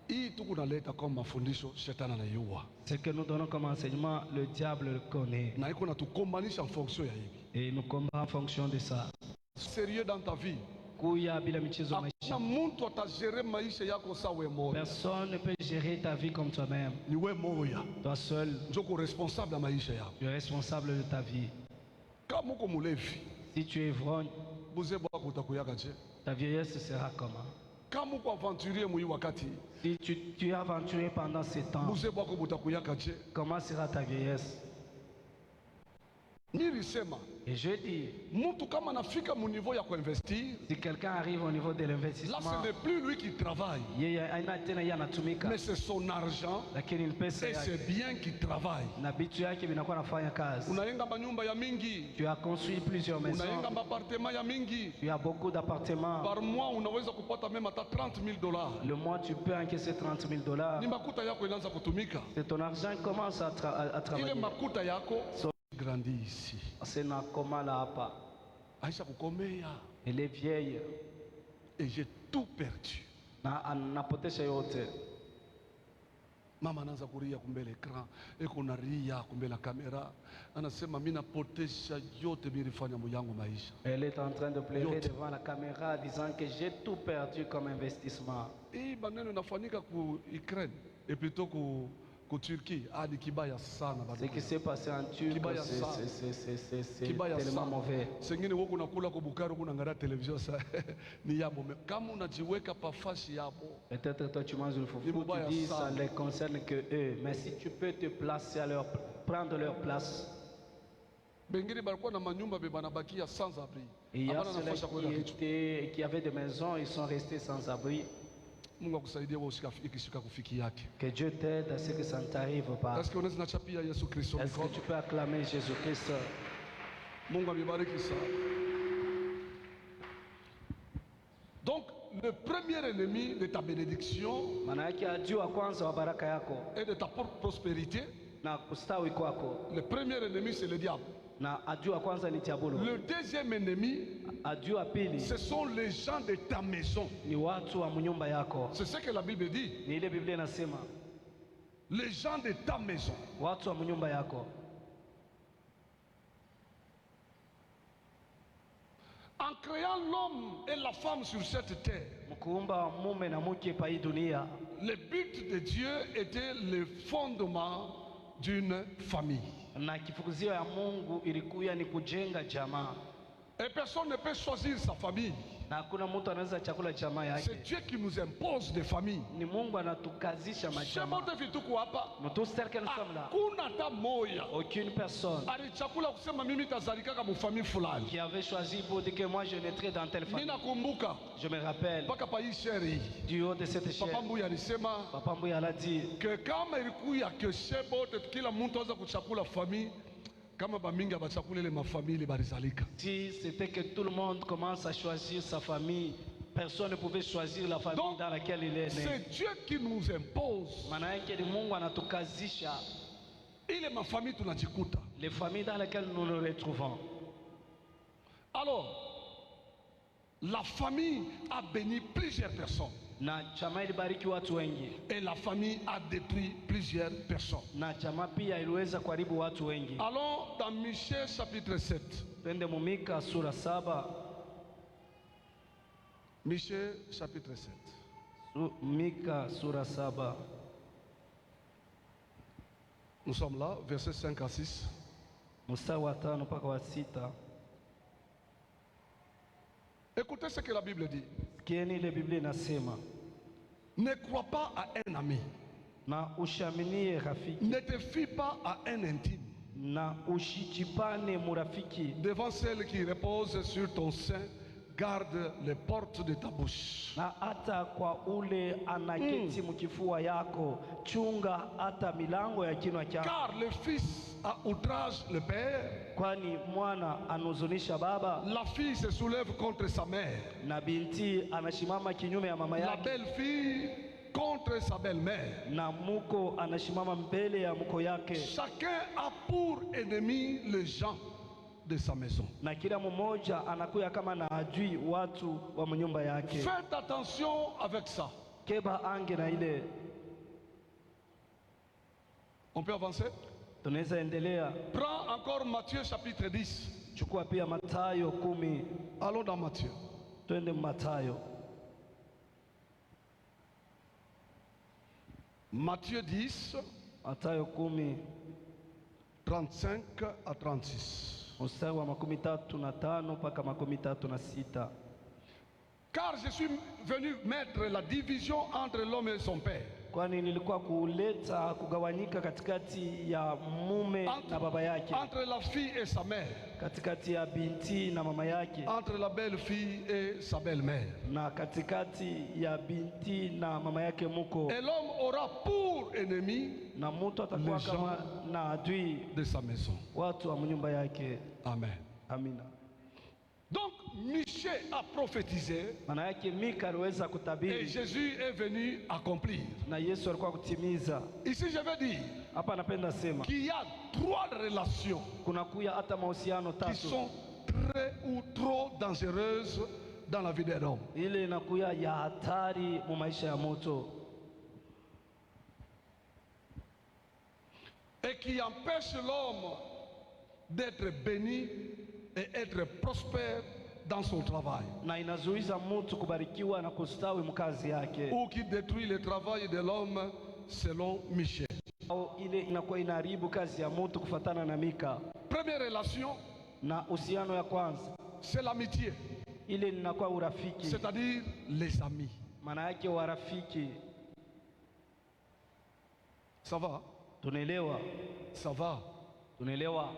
Hii tukunaleta kama mafundisho shetani anayua. Ce que nous donnons comme enseignement, le diable le connaît. Na iko natukombanisha en fonction ya hivi. Et nous combat en fonction de ça. Sérieux dans ta vie. Kuya bila michezo maisha. Mtu atagere maisha yako sawa wewe moja. Personne ne peut gérer ta vie comme toi-même. Ni wewe moja. Toi seul. Njoo responsable ya maisha yako. Tu es responsable de ta vie. Kama uko mulevi. Si tu es ivrogne, ta vieillesse sera comment? Si tu es aventuré pendant ces temps, comment sera ta vieillesse? Et je dis, si quelqu'un arrive au niveau de l'investissement, là ce n'est plus lui qui travaille, mais c'est son argent et c'est bien qui travaille. Tu as construit plusieurs maisons, tu as beaucoup d'appartements. Par mois, même 30 000 $. Le mois, tu peux encaisser 30 000 $. C'est ton argent qui commence à travailler. Grandit ici. Elle est vieille. et j'ai tout perdu. na anapotesha yote. Mama anaanza kulia kumbele ekran, eko nalia kumbele kamera, anasema mimi napotesha yote nilifanya yangu maisha. Elle est en train de pleurer devant la caméra disant que j'ai tout perdu comme investissement. Hii maneno inafanyika ku Ukraine et plutôt ku Turquie. Ni kibaya sana bado. Ce qui s'est passé en Turquie, c'est tellement mauvais. Sengine wewe unakula kwa Bukari unaangalia television sasa ni yabo. Kama unajiweka pafasi yabo. Peut-être toi tu manges le foufou, tu dis ça ne les concerne que eux. Mais si tu peux te placer à leur, prendre leur place. Bengine balikuwa na manyumba banabakia sans abri. Il y a ceux qui avaient des maisons, ils sont restés sans abri. Que Dieu t'aide à ce que ça ne t'arrive pas. Est-ce que tu peux acclamer Jésus-Christ? Donc, le premier ennemi de ta bénédiction et de ta propre prospérité, le premier ennemi c'est le diable. Le deuxième ennemi, ce sont les gens de ta maison. C'est ce que la Bible dit. Les gens de ta maison. En créant l'homme et la femme sur cette terre, le but de Dieu était le fondement d'une famille. Et personne ne peut choisir sa famille. C'est Dieu qui nous impose des familles. Aucune personne qui avait choisi pour dire que moi je naîtrai dans telle famille. Je me rappelle du haut de cette chair, Papa Mbouya l'a dit que quand il y a que famille, si c'était que tout le monde commence à choisir sa famille, personne ne pouvait choisir la famille. Donc, dans laquelle il est né. C'est Dieu qui nous impose. Il est ma famille, les familles dans lesquelles nous nous retrouvons. Alors, la famille a béni plusieurs personnes. Et la famille a détruit plusieurs personnes. Allons dans Michée chapitre 7. Michée chapitre 7. Nous sommes là, versets 5 à 6. Écoutez ce que la Bible dit. Ne crois pas à un ami. Ne te fie pas à un intime. Devant celle qui repose sur ton sein, garde les portes de ta bouche. Car le fils a outrage le père. La fille se soulève contre sa mère. La belle-fille contre sa belle-mère. Chacun a pour ennemi les gens de sa maison. Faites attention avec ça. On peut avancer? Prends encore Matthieu chapitre 10. Allons dans Matthieu. Matthieu 10, 35 à 36. Car je suis venu mettre la division entre l'homme et son père. Entre la fille et sa mère. Entre la belle fille et sa belle-mère. Et l'homme aura pour ennemi les gens de sa maison. Amen. Donc Michée a prophétisé et Jésus est venu accomplir. Ici je veux dire qu'il y a 3 relations qui sont très ou trop dangereuses dans la vie d'un homme. ile inakuya ya hatari mu maisha ya moto, et qui empêche l'homme d'être béni et être prospère dans son travail, na inazuiza mtu kubarikiwa na kustawi mkazi yake, ou qui détruit le travail de l'homme selon Michée. au ile inakuwa inaharibu kazi ya mtu kufatana na Mika. Première relation, Na uhusiano ya kwanza c'est l'amitié, ile inakuwa urafiki, c'est-à-dire les amis. maana yake warafiki. Ça va? Tunaelewa, Ça va? tunaelewa.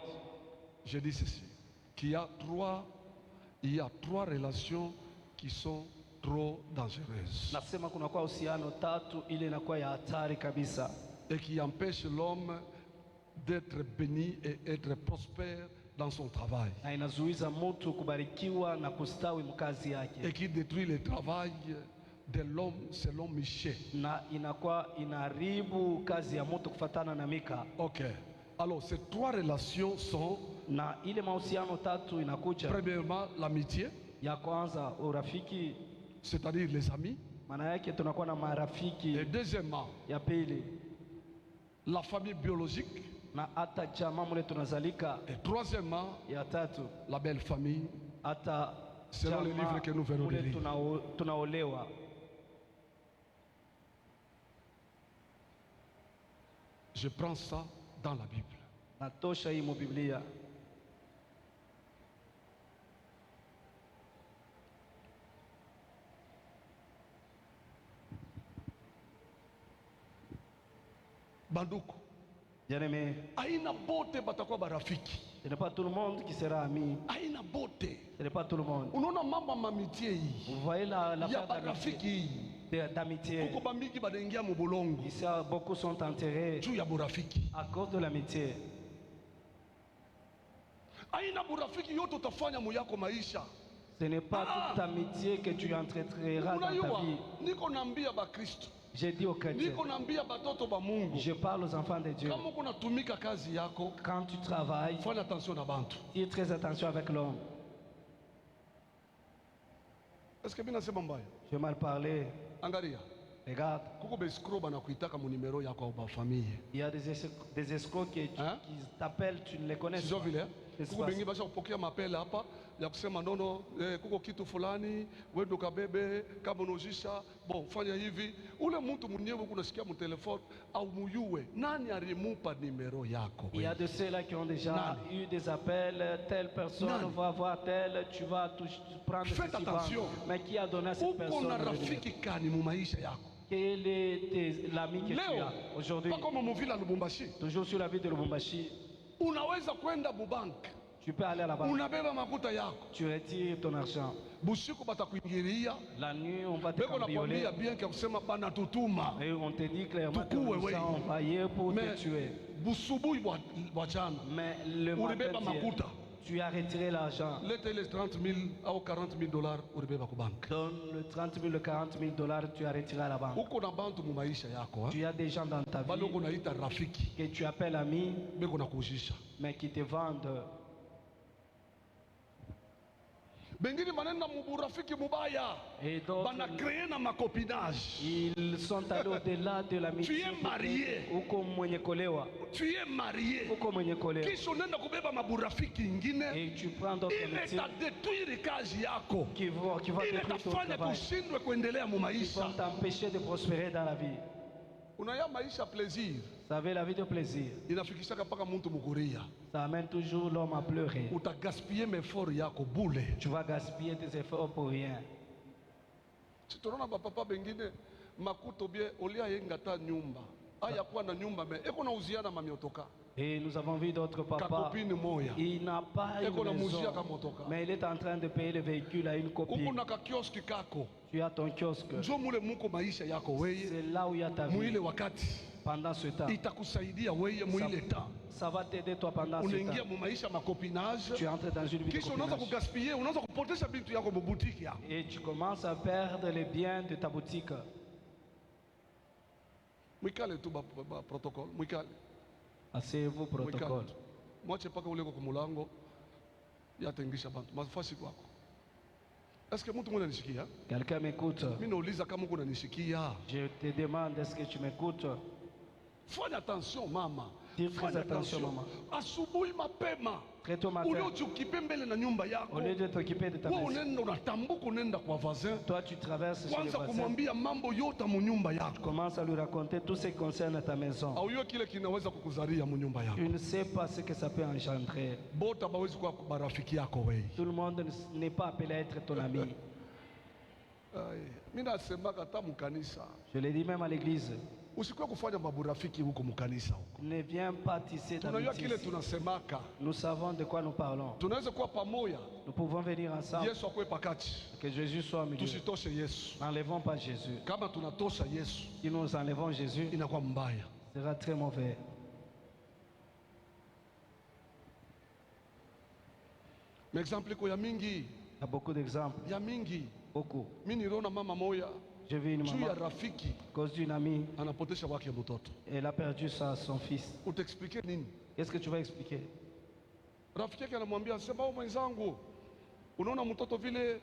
Je dis ceci, qu'il y a trois relations qui sont trop dangereuses Nasema kunakuwa uhusiano tatu ile inakuwa ya hatari kabisa, et qui empêchent l'homme d'être béni et être prospère dans son travail, na inazuiza mtu kubarikiwa na kustawi mkazi yake, et qui détruit le travail de l'homme selon Michée. na inakuwa inaharibu kazi ya mtu kufatana na Mika. Ok. Alors, ces trois relations sont, Na ile mahusiano tatu inakuja, premièrement, l'amitié, ya kwanza urafiki, c'est-à-dire les amis. maana yake tunakuwa na marafiki. Et deuxièmement, Ya pili, la famille biologique. na hata jamaa mule tunazalika. Et troisièmement, Ya tatu, la belle famille, hata selon le livre que nous venons de mule lire. tunaolewa. Je prends ça dans la Bible. Natosha hii mu Biblia. Banduku, Bien-aimé, aina bote batakuwa barafiki, ce n'est pas tout le monde qui sera ami. aina bote. Ce n'est pas tout le monde. Unaona mambo mamitie hii Vous voyez la ya part barafiki hii, d'amitié. kuko bamiki banaingia mubulongo Ici, beaucoup sont enterrés juu ya burafiki. à cause de l'amitié. Aina burafiki yote utafanya muyako maisha. Ce n'est pas toute amitié que tu entreteras dans ta Unajua, vie. niko naambia Bakristo, J'ai dit aux chrétiens, niko naambia batoto ba Mungu, je parle aux enfants de Dieu. kama uko natumika kazi yako, Quand tu travailles, fanya attention na bantu. fais très attention avec l'homme. Est-ce que mimi nasema mbaya? J'ai mal parlé. Angalia, Regarde, kuko beskro banakuitaka mu numero yako au ba famille. il y a des escrocs qui t'appellent, tu ne les connais Sio pas. vile? Qu'est-ce qui Kuko se bengi basha kupokea mapele hapa ya kusema nono, kuko kitu fulani wewe kabebe kama unojisha bon fanya hivi. Ule mtu mwenyewe kunasikia mu telefone au muyue nani alimupa numero yako Il y a wewe? de ceux-là qui ont déjà eu des appels, telle personne Nani? va voir telle, tu vas prendre Faites ceci, attention. vendre. Mais qui a donné à cette Uko personne na le numéro? rafiki kani mu maisha yako? Quel est l'ami que tu Leo as aujourd'hui? pas kama mu vila Lubumbashi, Toujours sur la ville de Lubumbashi, unaweza kwenda bubank, tu peux aller à la banque, unabeba makuta yako, tu retires ton argent. busiku batakuingilia, La nuit, on va te beko cambrioler nakwambia bien que kusema bana tutuma, et on te dit clairement que Tukue, nous oui. sommes envoyés pour mais te tuer. busubuhi bwa jana Mais le ulibeba matin, makuta, tu as retiré l'argent. leta ile 30,000 au 40,000 dollars ulibeba ku bank. Donne le 30 000, le 40 000 dollars, tu as retiré à la banque. Uko na bantu mu maisha yako Tu as des gens dans ta bale vie uko naita rafiki que tu appelles amis, beko na kuuzisha, mais qui te vendent. bengine banenda mu burafiki mubaya, Et d'autres, bana créer na makopinage. ils sont allés au-delà de l'amitié. Tu es marié. Uko mwenye kolewa. Tu es marié, Uko mwenye kolewa. kisha unaenda kubeba maburafiki ingine, Et tu prends d'autres ile amitiés itadetuire kazi yako, qui vont ile détruire ton itafanya travail, tushindwe kuendelea mu qui maisha. vont t'empêcher de prospérer dans la vie. Unaya maisha plaisir Vous savez, la vie de plaisir, inafikishaka mpaka muntu mukuria, ça amène toujours l'homme à pleurer. utagaspie mefort yako bule. Tu vas gaspiller tes efforts pour rien. Si tunaona bapapa bengine makuto bie olia yenga ta nyumba aya kuwa na nyumba me eko na uziana mamiotoka Et nous avons vu d'autres papas. kakopini moya Il n'a pas Eko na une muzia maison, kamotoka, mais il est en train de payer le véhicule à une copine. uko na kakioski kako, Tu as ton kiosque. njo mule muko maisha yako weye C'est là où il y a ta muile vie. wakati Pendant ce temps, itakusaidia weye muile temps ça va t'aider toi pendant ce unaingia temps. mu maisha makopinage, Tu entres dans une vie de kisha unaanza copinage. kugaspie, unaanza kupotesha bintu yako mubutiki yako. Et tu commences à perdre les biens de ta boutique. Mwikale tu ba protocol, mwikale Asseyez-vous, protocole. mwache paka uleko kumulango yatengisha bantu mafasi kwako. Est-ce que mtu mwana nishikia? Quelqu'un m'écoute? Mimi nauliza kama uko unanishikia. Je te demande, est-ce que tu m'écoutes? Fanya attention mama. Tire très attention maman. Asubuhi mapema. Très tôt matin. Uliojikipe mbele na nyumba yako. Au lieu de t'occuper de ta wewe maison. unaenda unatambuka unaenda kwa voisin. Toi tu traverses chez le Kwanza voisin. kumwambia mambo yote mu nyumba yako. Commence à lui raconter tout ce qui concerne ta maison. Au hiyo kile kinaweza kukuzaria mu nyumba yako. Tu ne sais pas ce que ça peut engendrer. Bota bawezi kuwa barafiki yako wewe. Tout le monde n'est pas appelé à être ton ami. Mimi nasemaka hata mkanisa. Je le dis même à l'église. Usikuwe kufanya maburafiki huko mkanisa huko. Ne viens pas tisser ta Tunajua kile amitié. tunasemaka. Nous savons de quoi nous parlons. Tunaweza kuwa pamoja. Nous pouvons venir ensemble. Yesu akwe pakati. Que Jésus soit au milieu. Tusitoshe Yesu. N'enlevons pas Jésus. Kama tunatosha Yesu, Si nous enlevons Jésus, inakuwa mbaya. ce sera très mauvais. Exemple iko ya mingi, Il y a beaucoup d'exemples. ya mingi. Beaucoup. Mimi niliona mama moya J'ai vu une juu maman, ya rafiki à cause d'une amie, anapotesha wake mtoto. elle a perdu son fils. Utaexplique nini? Qu'est-ce que tu vas expliquer? Rafiki yake anamwambia sema, mwenzangu, unaona mtoto vile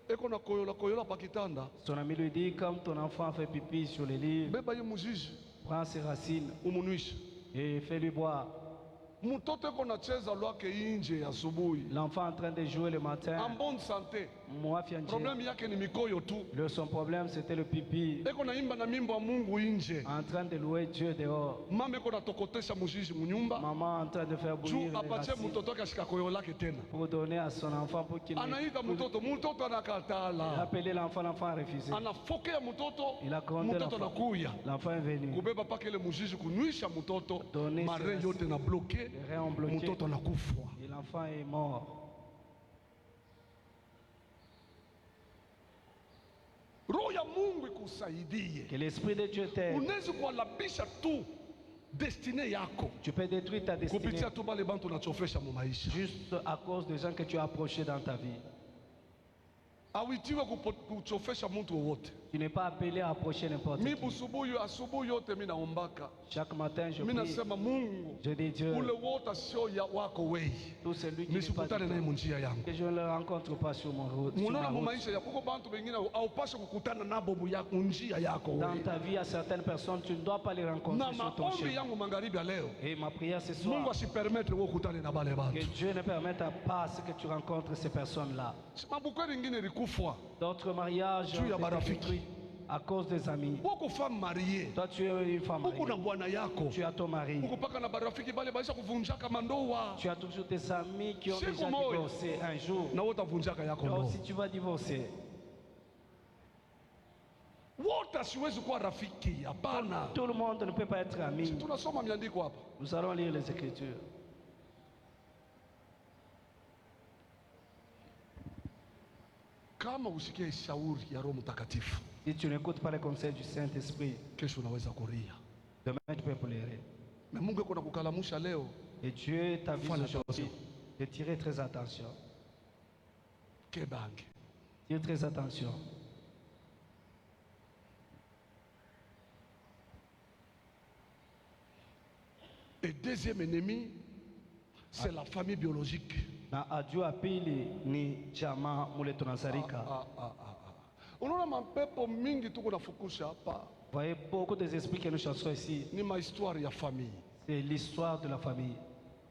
eko na koyola pa kitanda, Son ami lui dit, comme ton enfant fait pipi sur les lits, beba ye mujiji prends ses racines umunuishe. et fais-lui boire. Mtoto eko nacheza lwake inje asubuhi, L'enfant en train de jouer le en matin, bonne santé. mwafya njema. Problème yake ni mikoyo tu. Son problème c'était le pipi, Eko naimba na mimbo ya Mungu inje. en train de louer Dieu dehors. Mama eko natokotesha mujiji munyumba Maman en train de faire bouillir juu les apatie racines mtoto wake ashika koyo lake tena. pour donner à son enfant pour qu'il Anaita mtoto, mtoto Il a anakatala, appelé l'enfant a refusé. anafokea mtoto, Il a grondé mtoto l'enfant. anakuya L'enfant est venu. kubeba paka ile mujiji kunywisha mtoto, Donner mare ses yote na bloke, Les reins ont bloqué mtoto anakufa. et l'enfant est mort. Roho ya Mungu ikusaidie. Que l'Esprit de Dieu t'aide. Unaweza kualabisha tu destine yako Tu peux détruire ta destinée kupitia tu bale bantu unachofesha mu maisha. juste à cause des gens que tu as approchés dans ta vie. Awitiwe kuchofesha mtu wowote. Tu n'es pas appelé à approcher n'importe Mimi qui. asubuhi yote mimi naombaka. Chaque matin, je Mimi prie. nasema Mungu, Je dis Dieu, ule wote sio ya wako wewe. tout celui qui n'est pas Nisikutane de naye toi, munjia yangu. que je ne le rencontre pas sur mon route. Sur Munaona ma mu route. maisha yako kuko bantu bengine aupashe kukutana nabo munjia yako Dans wewe. ta vie, il y a certaines personnes, tu ne dois pas les Na rencontrer sur ton maombi chemin. yangu magharibi ya leo, Et ma prière ce Mungu soir, asipermettre wewe ukutane na bale que bantu. Dieu ne permette pas à ce que tu rencontres ces personnes-là. Mabukweli ingine ilikufa. D'autres mariages Juu ya ont été marafiki. détruits à cause des amis. Uko femme mariée, Toi, tu es une femme uko na mariée. bwana yako, Tu as ton mari. uko paka na barafiki bale baisha kuvunjaka mandoa, Tu as toujours tes amis qui ont Siku déjà moja. divorcé un jour. na wote avunjaka yako Toi ndoa. aussi, tu vas divorcer. Wote asiwezi kuwa rafiki, hapana. Tout le monde ne peut pas être ami. Tunasoma miandiko hapa. Nous allons lire les Écritures. Kama usikie shauri ya Roho Mtakatifu, Si tu n'écoutes pas les conseils du Saint-Esprit, kesho unaweza kulia. demain tu peux pleurer. Na Mungu yuko nakukalamusha leo, Et Dieu t'avise Fais aujourd'hui attention. de tirer très attention. kebange. Tire très attention. Et deuxième ennemi, c'est la famille biologique. Na adui ya pili ni jamaa mule tunazalika. Unaona mapepo mingi tuko nafukusha hapa Vous voyez beaucoup des esprits que nous chassons ici. ni mahistoire ya famille. C'est l'histoire de la famille.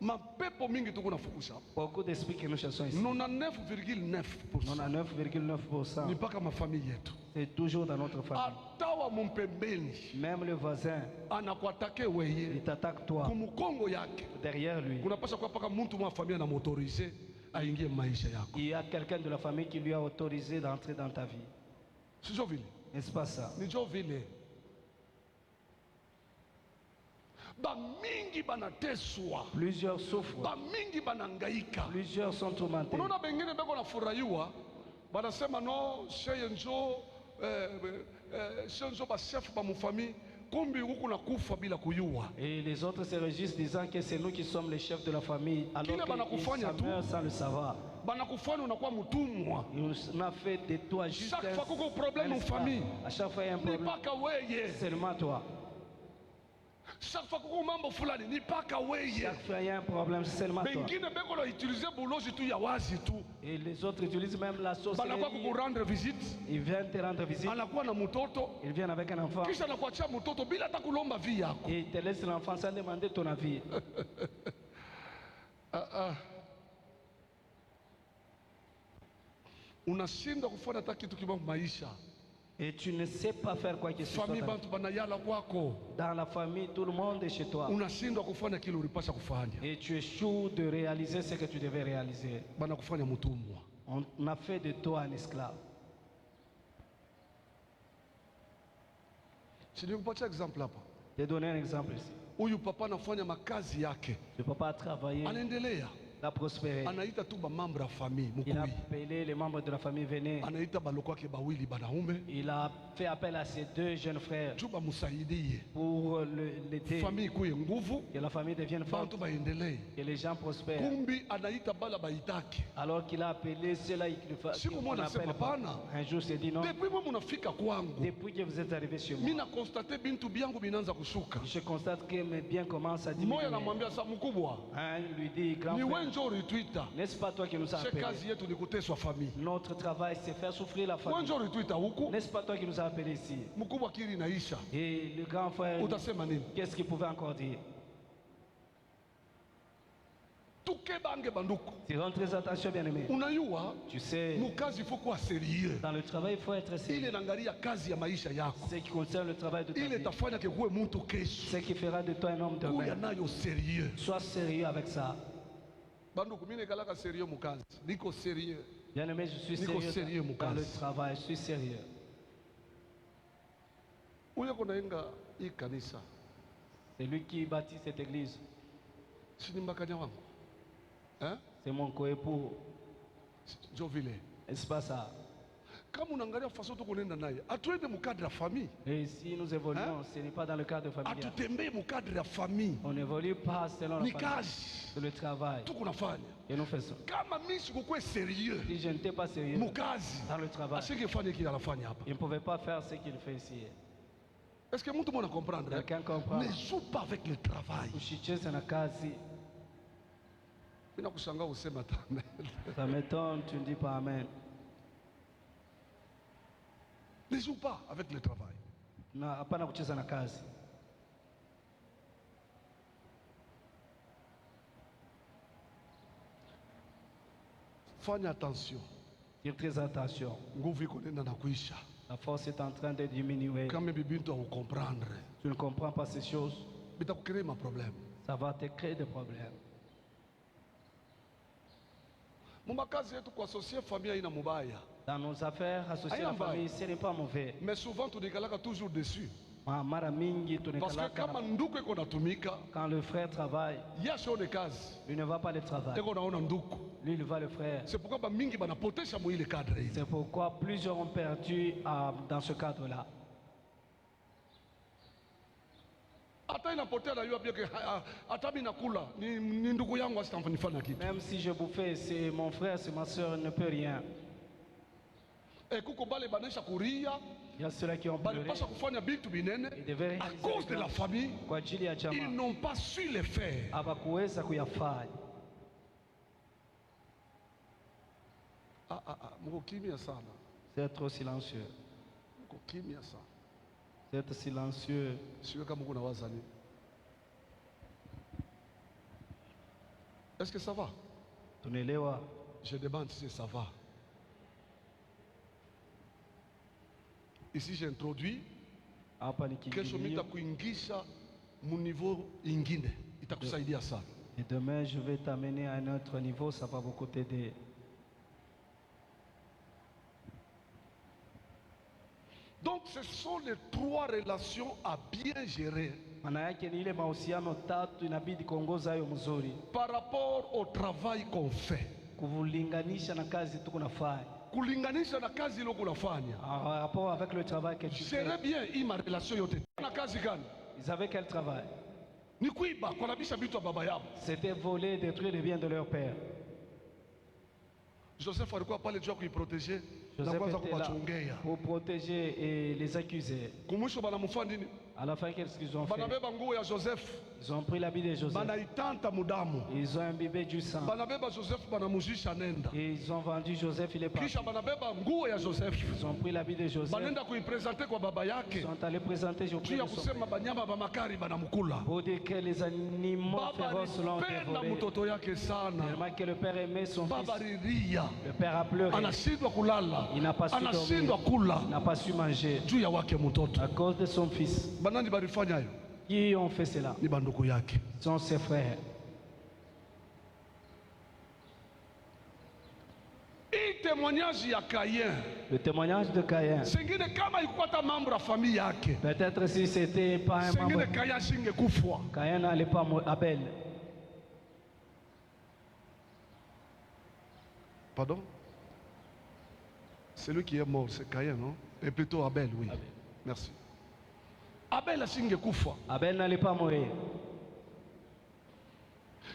Mapepo mingi tuko nafukusha hapa Beaucoup d'esprits que nous chassons ici. 99,9% 99,9%. ni mpaka mafamili yetu. C'est toujours dans notre famille. Atawa mumpembeni Même le voisin, anakuatake il weye t'attaque toi. kumukongo yake, Derrière lui, kunapasha kuwa paka mtu mwa familia na motorize aingie maisha yako, il y a quelqu'un de la famille qui lui a autorisé d'entrer dans ta vie. sijo vile? N'est-ce pas ça? Nijo vile bamingi banateswa, Plusieurs souffrent. bamingi banangaika. Plusieurs sont tourmentés. Unaona bengine beko nafurahiwa, banasema no sheye njo sheye njo bashefu ba mufamili, kumbi huku nakufa bila kuyua. Et les autres se réjouissent disant que c'est nous qui sommes les chefs de la famille, alors Kile qu'ils banakufanya tu. meurent sans le savoir. Banakufanya unakuwa mtumwa. On a fait de toi juste Chaque fois kuko un problème en esclave. famille, À chaque fois il y a un ni problème. mpaka weye. Seulement toi. Chaque fois que mambo fulani ni paka weye. Chaque fois il y a un problème, c'est seulement toi. Bengine beko na utiliser bouloji tu ya wazi tu. Et les autres utilisent même la sorcellerie. Banakuwa kukurendre visite. Ils viennent te rendre visite. Anakuwa na mtoto. Ils viennent avec un enfant. Kisha anakuachia mtoto bila hata kulomba vie yako. Et ils te laissent l'enfant sans demander ton avis. Unashindwa kufanya hata kitu kimoja maisha. Et tu ne sais pas faire quoi que ce soit. Famille bantu banayala kwako. Dans la famille, tout le monde est chez toi. Unashindwa kufanya kile ulipasha kufanya. Et tu échoues de réaliser ce que tu devais réaliser. Bana kufanya mtumwa. On a fait de toi un esclave. Si nikupatia exemple hapa. Je vais donner un exemple ici. Huyu papa anafanya makazi yake. Le papa a travaillé, Anaendelea. il a prospéré. Anaita tu ba membre ya famille Il a mukui. appelé les membres de la famille, venez. Anaita baloko yake bawili banaume. Il a fait appel à ses deux jeunes frères Tu bamusaidie. pour l'aider. Famille kuye nguvu. Que la famille devienne forte, Bantu baendelee. que les gens prospèrent. Kumbi anaita bala baitaki. Alors qu'il a appelé ceux-là, Siku moja nasema pana. un jour, il s'est dit non. Depuis moi munafika kwangu. Depuis que vous êtes arrivé chez Mimi moi, na constate bintu byangu binaanza kushuka. je constate que mes biens commencent à diminuer. Moya namwambia sa mkubwa. Un lui dit, grand Ni frère, wewe njoo ulituita. n'est-ce pas toi qui nous as She appelés? kazi yetu ni kuteswa famille. Notre travail, c'est faire souffrir la Wewe famille. njoo ulituita huku. N'est-ce pas toi qui nous as appelés ici? Mkubwa kiri naisha. Et le grand frère, Utasema nini? qu'est-ce qu'il pouvait encore dire? Tuke bange banduku. Tirons très attention, bien-aimé. Unayua Tu sais, mukazi il faut kuwa sérieux. dans le travail, il faut être Ile sérieux. naangalia kazi ya maisha yako. Ce qui concerne le travail de ta Ile vie, tafanya kekuwe mtu kesho. ce qui fera de toi un homme de Kuya main. nayo sérieux. Sois sérieux avec ça. Banduku mimi nekalaka sérieux mukazi. Niko sérieux. Bien-aimé, je suis Niko sérieux, sérieux mon dans le kazi. travail, je suis sérieux. Uye kunaenga hii kanisa. C'est lui qui bâtit cette église. Si ni mbakanya wangu. Hein? C'est mon coépoux. Njo vile. N'est-ce pas ça? Kama unaangalia faso tu kunaenda naye. Atuende mukadre ya famille. Et si nous évoluons, Hein? ce n'est pas dans le cadre familial. Atutembee mukadre ya famille. On n'évolue pas selon la Ni famille. kazi. C'est le travail. Tu kunafanya. Et nous faisons. Kama mimi sikukuwe sérieux. Si je n'étais pas sérieux Mukazi. dans le travail, Asingefanya kile anafanya hapa. il ne pouvait pas faire ce qu'il fait ici. Est-ce que mtu mwana comprendre? Quelqu'un comprend? Ne joue pas avec le travail. Usicheze na kazi. Mimi nakushangaa usema amen. Ça m'étonne, tu ne dis pas amen. Ne joue pas avec le travail. Na hapana kucheza na kazi. Fanya attention. Tire très attention. Nguvu iko nenda na kuisha. La force est en train de diminuer. Kama bibi mtu au comprendre. Tu ne comprends pas ces choses, Bitakukrea ma problème. ça va te créer des problèmes. Mumakazi yetu kuasosie familia ina mubaya. Dans nos affaires associées à la famille, ce n'est pas mauvais. Mais souvent tunakalaka toujours dessus. Mara mingi Parce que kama tunakalaka nduku iko natumika, quand le frère travaille, yashone kazi. lui ne va pas le travail. Eko naona nduku. Lui, il va le frère. C'est pourquoi ba mingi banapotesha mu ile cadre hii. C'est pourquoi plusieurs ont perdu dans ce cadre-là. Hata inapotea na yua pia hata mimi nakula ni ndugu yangu asitamfanifanya kitu. Même si je bouffais, c'est mon frère, c'est ma soeur, ne peut rien. Kuko bale banesha kuria, Il y a ceux-là qui ont pleuré. balipasha kufanya bitu binene Ils devaient à réaliser cause de la famille, kwa ajili ya ils jamaa n'ont pas su le faire. hawakuweza kuyafanya. Mko kimya sana. C'est trop silencieux. Mko kimya sana. C'est être silencieux. Sio kama kuna wazani. Est-ce que ça va? Tunaelewa? Je demande si ça va. Ici j'introduis Hapa ni kesho kiingilio. nitakuingisha mu niveau ingine, itakusaidia sana. Et demain, je vais t'amener à un autre niveau, ça va beaucoup t'aider. Donc ce sont les trois relations à bien gérer Maana yake ni ile mahusiano tatu inabidi kuongoza hayo mzuri, par rapport au travail qu'on fait. kulinganisha na kazi tuko nafanya, Kulinganisha na kazi ile kunafanya. en rapport avec le travail que tu fais. Serait bien hii ma relation yote. Na kazi gani? Ils avaient quel travail? Ni kuiba, kulabisha vitu ya baba yao. C'était voler, détruire les biens de leur père. Joseph alikuwa pale juu ya kuiproteger na Joseph kwanza était là kuwachongea. pour protéger et les accuser. Kumwisho banamfanya nini? À la fin, qu'est-ce qu'ils ont fait? Banabeba nguo ya Joseph. Ils ont pris l'habit de Joseph. Banaitanta mudamu. Ils ont imbibé du sang. Banabeba Joseph banamujisha nenda. Et ils ont vendu Joseph, il est parti. Kisha banabeba nguo ya Joseph. Ils ont pris l'habit de Joseph. Banenda kuipresenter kwa baba yake. Ils sont allés présenter Juu ya kusema banyama ba makari banamukula. pour dire que les animaux féroces l'ont dévoré. Mtoto yake sana. Tellement que le père aimait son fils. Baba riria. Le père a pleuré. Anashindwa kulala. Il n'a pas su dormir. Kula. Il n'a pas su manger. Juu ya wake mtoto. À cause de son fils. Banani barifanya hayo? Qui ont fait cela? Ni banduku yake. Sont ses frères. Hii témoignage ya Caïn. Le témoignage de Caïn. Sengine kama ilikuwa ta membre ya famille yake. Peut-être si c'était pas un membre. Sengine Caïn singekufa. Caïn n'allait pas Abel. Pardon? Celui qui est mort, c'est Caïn, non? Et plutôt Abel, oui. Abel. Merci. Abel asingekufa. Abel n'allait pas mourir.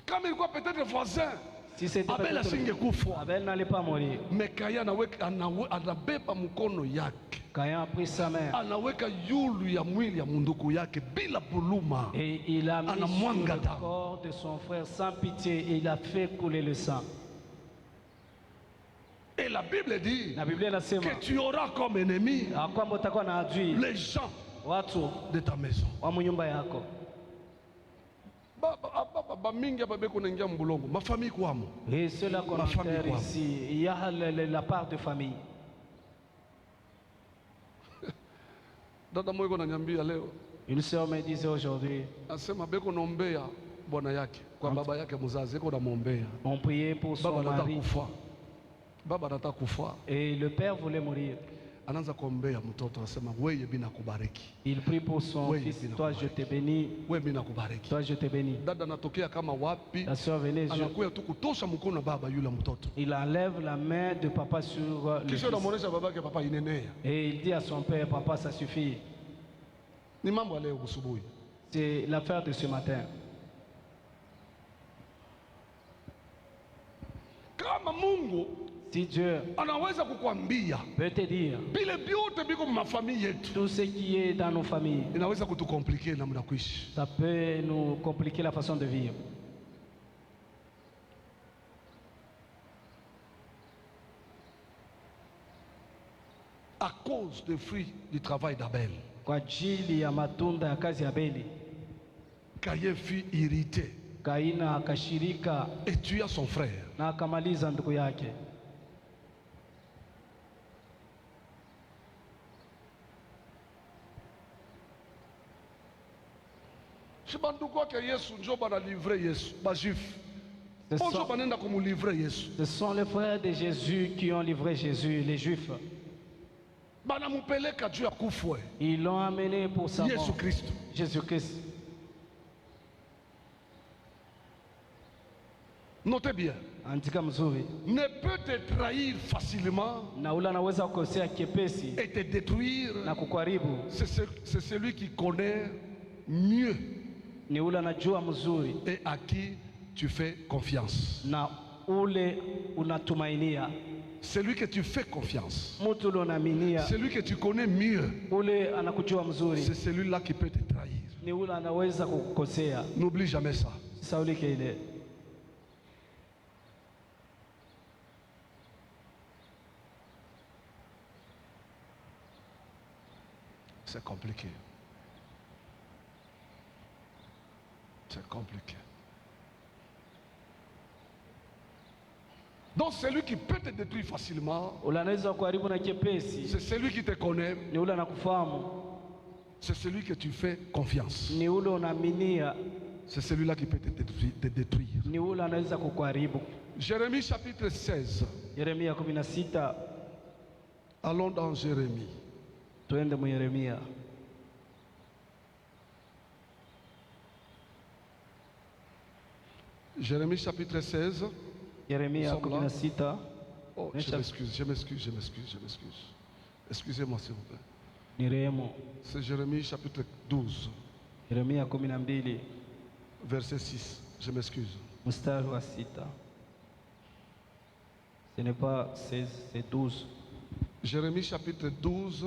Comme il quoi peut-être voisin. Si c'était Abel asingekufa. Abel n'allait pas mourir. Mais Caïn anabeba mkono yake. Caïn a pris sa main. Anaweka yulu ya mwili ya munduku yake bila buluma. Et il a mis sur le corps de son frère sans pitié et il a fait couler le sang. Et la Bible dit que tu auras comme ennemi les gens de ta maison. Et cela qu'on entend ici, il y a la part de famille. Une sœur me disait aujourd'hui, on priait pour son mari. Et le père voulait mourir. Il prie pour son fils. Toi je te bénis. Toi je te bénis. La soeur venait. Il enlève la main de papa sur le fils. Et il dit à son père, papa ça suffit. C'est l'affaire de ce matin. Si Dieu peut te dire tout ce qui est dans nos familles, ça peut nous compliquer la façon de vivre. À cause des fruits du travail d'Abel, Caïn fut irrité et tua son frère. Ce sont les frères de Jésus qui ont livré Jésus, les Juifs. Ils l'ont amené pour sa mort. Jésus-Christ. Notez bien. Ne peut te trahir facilement et te détruire. C'est celui qui connaît mieux et à qui tu fais confiance. Celui que tu fais confiance, celui que tu connais mieux, c'est celui-là qui peut te trahir. N'oublie jamais ça. C'est compliqué. C'est compliqué. Donc celui qui peut te détruire facilement, c'est celui qui te connaît, c'est celui que tu fais confiance. C'est celui-là qui peut te détruire. Jérémie chapitre 16. Allons dans Jérémie. Jérémie chapitre 16. Oh, je m'excuse. Excusez-moi s'il vous plaît. C'est Jérémie chapitre 12. Verset 6. Je m'excuse. Ce n'est pas 16, c'est 12. Jérémie chapitre 12,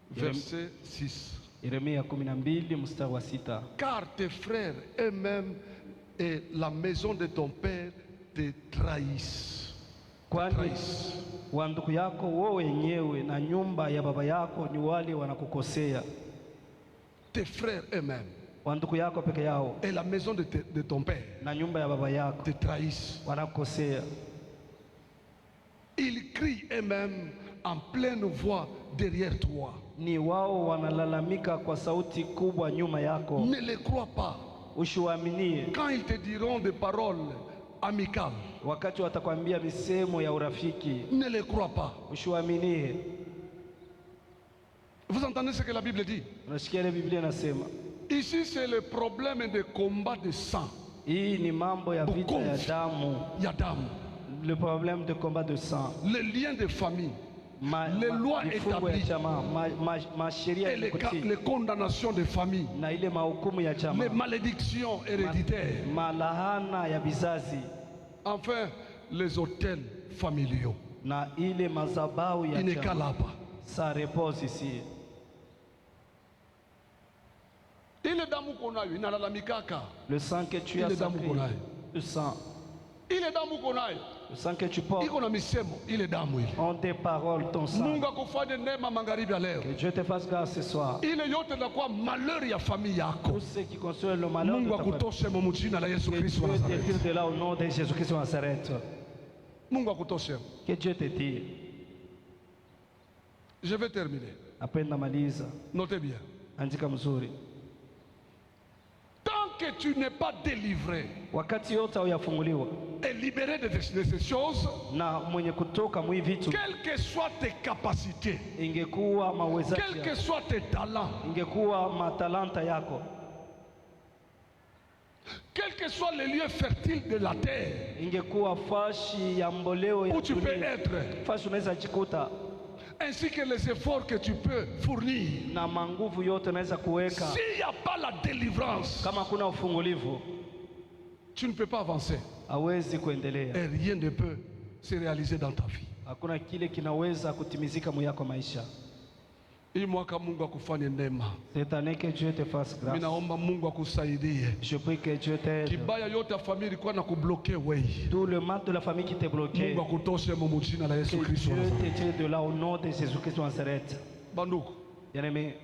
verset 6. Yeremia 12 mstari wa 6. Car tes frères eux-mêmes et la maison de ton père te trahissent. Kwani wa ndugu yako wao wenyewe na nyumba ya baba yako ni wale wanakukosea. Tes frères eux-mêmes Wa ndugu yako peke yao et la maison de ton père na nyumba ya baba yako te trahissent. wanakukosea. Ils crient eux-mêmes en pleine voix derrière toi. Ni wao wanalalamika kwa sauti kubwa nyuma yako. Ne les crois pas. Usiwaaminie. Quand ils te diront des paroles amicales, Wakati watakwambia misemo ya urafiki, ne les crois pas. usiwaaminie. Vous entendez ce que la Bible dit? Unasikia ile Biblia inasema, Ici, c'est le problème de combat de sang. hii ni mambo ya vita ya damu. Il y a dames. Le problème de combat de sang. Les liens de famille, les lois mifungo ya établies chama, sheria et les kutii condamnations de famille, na ile mahukumu ya chama, les malédictions héréditaires, malahana ya bizazi enfin les hôtels familiaux. na ile mazabau ya Il n'est qu'à chama. là-bas. Ça repose ici. Ile damu konayo inalalamikaka. Le sang que tu as Ile damu sacré, konayo. le sang Le sang que tu portes, iko na misemo ile damu ile. On des paroles ton sang. Mungu akufanye neema magharibi ya leo. Que Dieu te fasse grâce ce soir. Ile yote inakuwa malheur ya familia yako. Tout ce qui concerne le malheur Mungu de ta famille. akutoshe mu jina la Yesu Que Kristo wa Dieu te Nazareti. tire de là au nom de Jésus-Christ de Nazareth. Mungu akutoshe. Que Dieu te tire. Je vais terminer. Après namaliza. Notez bien. Andika mzuri. Tant que tu n'es pas délivré Wakati yote huyafunguliwa et libéré de ces choses, na mwenye kutoka mwi vitu, quelles que soient tes capacités, ingekuwa mawezaji quels que yako, soient tes talents, ingekuwa matalanta yako, quels que soient les lieux fertiles de la terre ingekuwa fashi ya mboleo ya où tu peux dunia, être, fashi unaweza jikuta, ainsi que les efforts que tu peux fournir, na manguvu yote unaweza kuweka, s'il n'y a pas la délivrance, kama kuna ufungulivu tu ne peux pas avancer hawezi kuendelea. et rien ne peut se réaliser dans ta vie. Hakuna kile kinaweza kutimizika mwako maisha. Hii mwaka Mungu akufanye neema. Cette année que Dieu te fasse grâce. Mimi naomba Mungu akusaidie. Je prie que Dieu t'aide. Kibaya yote ya familia ilikuwa na kubloquer wewe. Tout le mal de la famille qui t'est bloqué. Mungu akutoshe mu jina la Yesu Que Kristo. Dieu te tire de là au nom de Jésus-Christ de Nazareth. Banduku, Bien-aimé,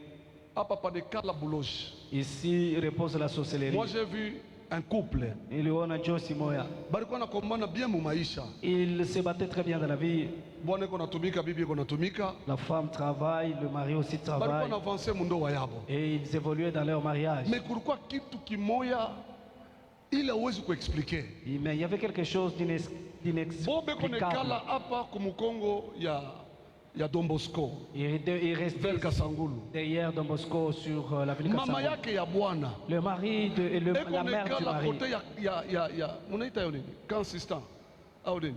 hapa padekala buloshi. ici repose la sorcellerie. Moi j'ai vu un couple. Niliona Josi moya. Balikuwa nakombana bien mu maisha. Il se battait très bien dans la vie. Bwana iko natumika, bibi iko natumika. La femme travaille, le mari aussi Balikuwa travaille. na avancer mu ndoa yabo. Et ils évoluaient dans leur mariage. Mais kulikuwa kitu kimoya ile huwezi kuexpliquer. Mais il y avait quelque chose Bobe konekala d'inexplicable. hapa kumukongo ya Don Bosco. Il restait Vel Kasangulu. derrière Don Bosco sur l'avenue Mama Kasangulu. yake ya bwana. Le mari de, et la mère du Ekonekala mari. kote ya munaita yo nini? Consistant. Au nini?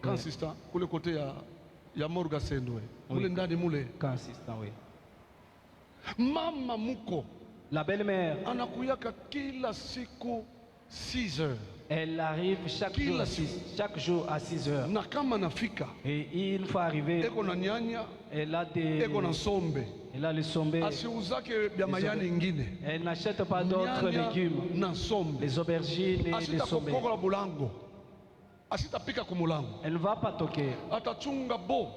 Consistant kule kote ya Morga Sendwe. Mule ndani mule. Consistant, oui. Mama muko La belle-mère, anakuyaka kila siku 6 heures. elle arrive chaque jour à 6 heures. Na kama nafika Et une fois arrivée, eko na nyanya, elle a eko na sombe. le sombé. Asiuzake bya mayani ingine. Elle n'achète pas d'autres Nyanya légumes. na sombe. Les aubergines et les Asita sombés. kukokola bulango. Asita pika kumulango. Elle ne va pas toquer. Atachunga bo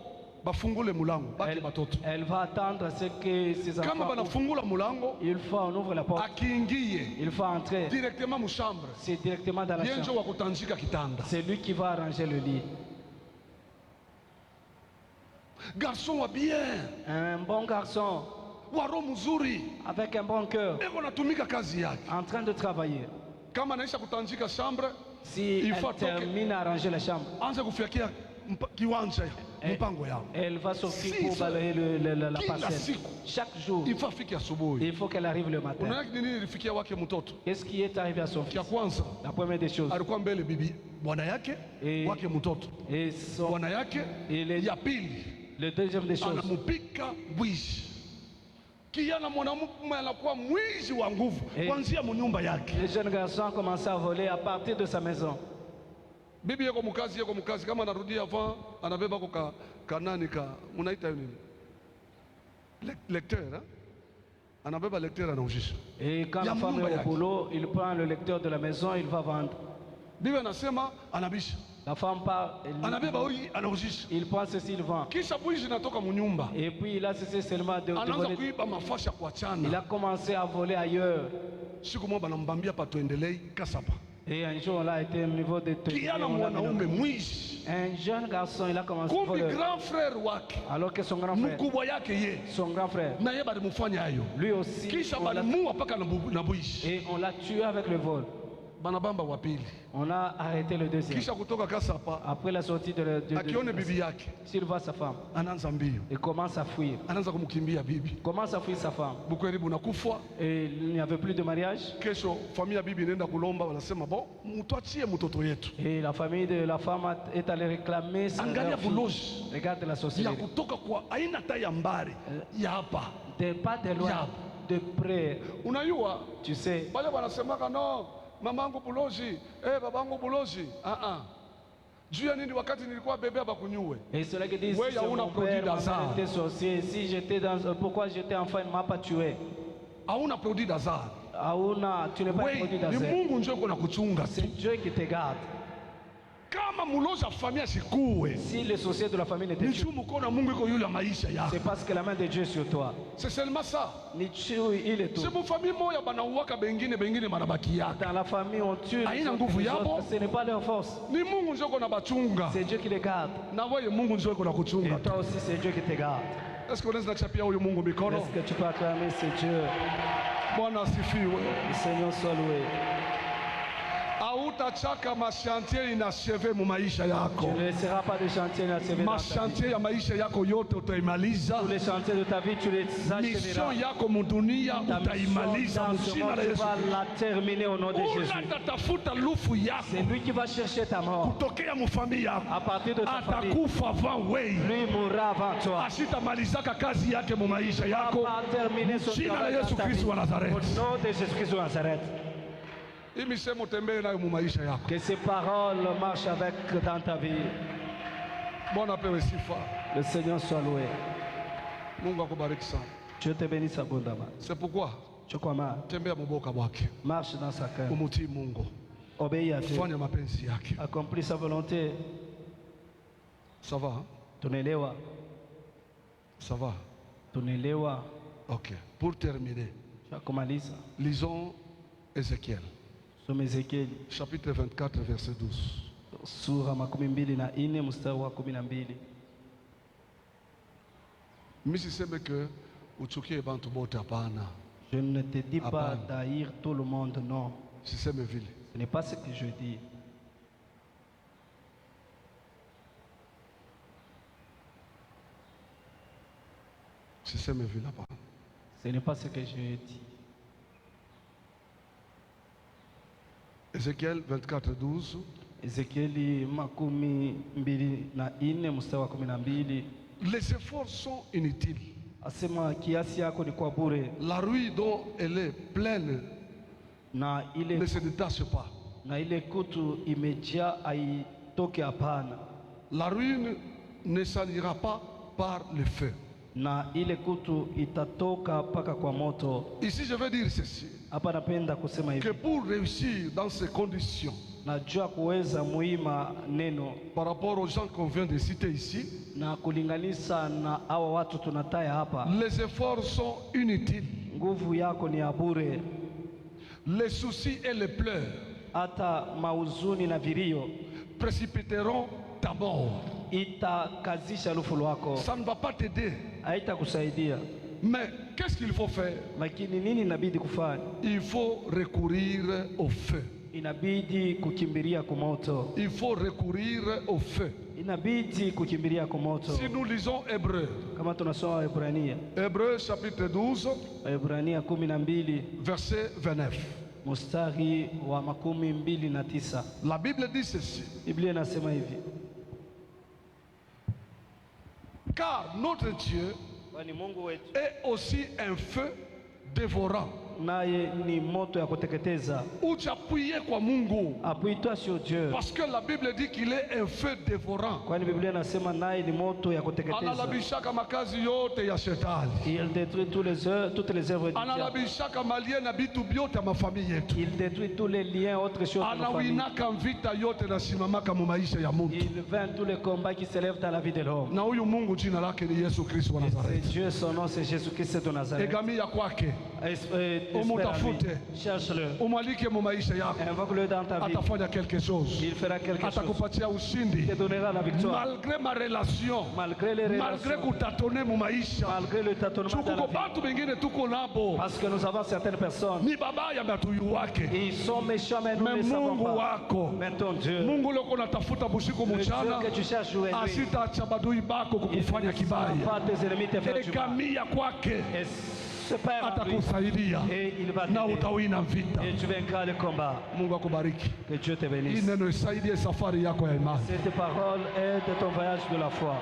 bafungule mulango baki batoto. Elle va attendre ce que ses Kama enfants ouvrent. banafungula mulango, Une fois on ouvre la porte, akiingie il faut entrer. directement mu chambre. C'est directement dans la Yenjo chambre. wa kutanjika kitanda. C'est lui qui va arranger le lit. Garçon wa bien, Un bon garçon, waro mzuri, avec un bon cœur, eko natumika kazi yake. en train de travailler. Kama anaisha kutanjika chambre, Si Il elle faut toquer. termine à arranger la chambre, anze kufikia kiwanja mpango yao. elle va sortir Si, pour balayer la Kila parcelle. siku. Chaque jour, Ifa afike asubuhi. il faut qu'elle arrive le matin. Unaona nini ilifikia wake mtoto? Qu'est-ce qui est arrivé à son Kia fils? kwanza La première des choses. alikuwa mbele bibi bwana yake Et- wake mtoto. Et son, Bwana yake Et les- ya pili le deuxième des choses, anamupika bwizi. Kijana mwanamume anakuwa mwizi wa nguvu Eh. kuanzia munyumba yake. le jeune garçon a commencé à voler à partir de sa maison. Bibi yako mkazi kama anarudia avant anabeba kwa kanani ka munaita hiyo nini? Lecteur, hein? anabeba lecteur anaujisha. Et quand la femme est au boulot, il prend le lecteur de la maison, il va vendre. Biblia inasema anabisha. La femme part, Anabeba huyu anaujisha. il prend ceci, il vend. Kisha bwizi natoka munyumba. Et puis il a cessé seulement de voler. Kuiba mafasha kuachana. Il a commencé à voler ailleurs. Siku moja banambambia pa tuendelee kasapa. Et un jour, on a été au niveau de un jeune garçon, il a commencé à voler. Grand frère wake. Alors que son grand frère, son grand frère, lui aussi, et on l'a tué avec le vol. On a arrêté le deuxième. Après la sortie de s'il voit sa femme, il commence à fuir. Il commence à fuir sa femme. Et il n'y avait plus de mariage. Et la famille de la femme est allée réclamer sa fille. Regarde la société. De pas de loin, de près. Tu sais. Mamangu bulozi, babangu bulozi. Juu ya nini wakati nilikuwa bébé abakunyue? Et cela qui dit, si mon père était sorcier, si j'étais dans, pourquoi j'étais enfant, il ne m'a pas tué. Hauna produit d'hasard. Tu n'es pas un produit d'hasard. Ni Mungu ndio kuna kuchunga. C'est Dieu qui te garde. Si les sorciers de la famille n'étaient pas, c'est parce que la main de Dieu est sur toi. C'est seulement ça. Il est tout. Dans la famille, on tue les autres, ce n'est pas leur force. C'est Dieu qui les garde. Et toi aussi, c'est Dieu qui te garde. Est-ce que tu peux acclamer ce Dieu? Le Seigneur soit loué. Hautachaka mashantier inacheve mu maisha yako. Tu ne laisseras pas de chantier inachevé. Mashantier ya maisha yako yote utaimaliza. Tous les chantiers de ta vie tu les achèveras. Mission yako mu dunia utaimaliza mu jina la Yesu. Tu vas la terminer au nom de Jésus. Unatafuta lufu yako. C'est lui qui va chercher ta mort. Kutokea mu famille yako. À partir de ta famille. Atakufa avant wewe. Lui mourra avant toi. Asitamalizaka kazi yake mu maisha yako. Va terminer son jina la Yesu Kristo wa Nazareth. Au nom de Jésus Christ de Nazareth. Que ces paroles marchent avec dans ta vie. Le Seigneur soit loué. Dieu te bénisse abondamment. C'est pourquoi marche dans sa cœur. Obéis à Dieu. Accomplis sa volonté. Ça va? Tunaelewa. Ça va? Tunaelewa. Ok. Pour terminer, lisons Ézéchiel. Chapitre 24, verset 12. Sura 24 mstari wa 12. Misiseme que uchukie bantu bote hapana. Je ne te dis pas d'haïr tout le monde, non. Siseme vile. Ce n'est pas ce que je dis. Siseme vile hapana. Ce n'est pas ce que je dis. Ézéchiel 24, 12. Ezekieli 24 mstari wa 12. Les efforts sont inutiles. Asema kiasi yako ni kwa bure. La rue dont elle est pleine ne se détache pas. Na ile kutu imejaa haitoke hapana. La rue ne salira pas par le feu. Na ile kutu itatoka paka kwa moto. Ici je veux dire ceci. Hapa napenda kusema hivi. Que pour réussir dans ces conditions, najua kuweza muima neno par rapport aux gens qu'on vient de citer ici, na kulinganisha na hawa watu tunataya hapa, les efforts sont inutiles. Nguvu yako ni ya bure. Les soucis et les pleurs, hata mauzuni na vilio, précipiteront ta mort. Itakazisha lufu lwako. Ça ne va pas t'aider. Haitakusaidia. Mais qu'est-ce qu'il faut faire? Lakini nini inabidi kufanya? Il faut recourir au feu. Inabidi kukimbilia kwa moto. Il faut recourir au feu. Inabidi kukimbilia kwa moto. Si nous lisons Hébreux, kama tunasoma Waebrania, Hébreux chapitre 12, Waebrania 12 verset 29. Mstari wa 29. La Bible dit ceci. Biblia inasema hivi. Car notre Dieu est aussi un feu dévorant. naye ni moto ya kuteketeza. Ujiappuie kwa Mungu. Appuie-toi sur Dieu. Parce que la Bible dit qu'il est un feu dévorant. Kwani Biblia inasema naye ni moto ya kuteketeza. Analabishaka makazi yote ya shetani. Il détruit toutes les œuvres du diable. Analabishaka malie na bitu byote ma famille yetu. Il détruit tous les liens autres choses de la famille. Anawinaka vita yote na simamaka mu maisha ya mtu. Il vainc tous les combats qui s'élèvent dans la vie de l'homme. Na huyu Mungu jina lake ni Yesu Kristo wa Nazareth. C'est Dieu, son nom c'est Jésus-Christ de Nazareth. Egamia kwake. Umutafute. Cherche-le. Umwalike mu maisha yako. Invoque-le dans ta vie. Atafanya quelque chose. Il fera quelque chose. Atakupatia ushindi. Il te donnera la victoire. Malgré ma relation. Malgré les relations. Malgré kutatone mu maisha. Malgré le tâtonnement de la vie. Batu bengine tuko nabo. Parce que nous avons certaines personnes. Ni baba ya matuyu wake. Ils sont méchants mais nous ne savons pas. Wako. Mais ton Dieu. Mungu loko natafuta busiku mchana. Que tu cherches jour et nuit. Asitaacha badui bako kukufanya kibaya. Egamia kwake. Atakusaidia na utawina vita. Mungu akubariki. Que Dieu te bénisse. Hii neno isaidie safari yako ya imani. Cette parole est de ton voyage de la foi.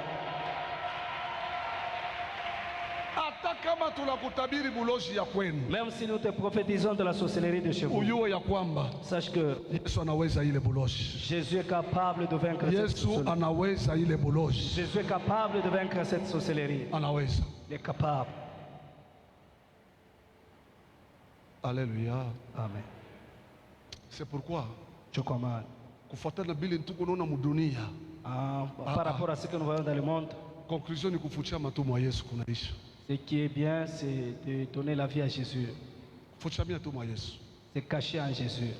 Hata kama tunakutabiri buloji ya kwenu. Même si nous te prophétisons de la sorcellerie de chez vous. Uyue ya kwamba sache que Yesu anaweza ile buloji. Jésus est capable de vaincre cette sorcellerie. Yesu anaweza ile buloji. Jésus est capable de vaincre cette sorcellerie. Anaweza. Il est capable. Alléluia. Amen. C'est pourquoi je commande. Kufuatana bile tuko naona mudunia. Par rapport à ce que nous voyons dans le monde. Conclusion ni kufuatia matumo ya Yesu kunaisha. Ce qui est bien, c'est de donner la vie à Jésus. Kufuatia matumo ya Yesu. C'est caché en Jésus.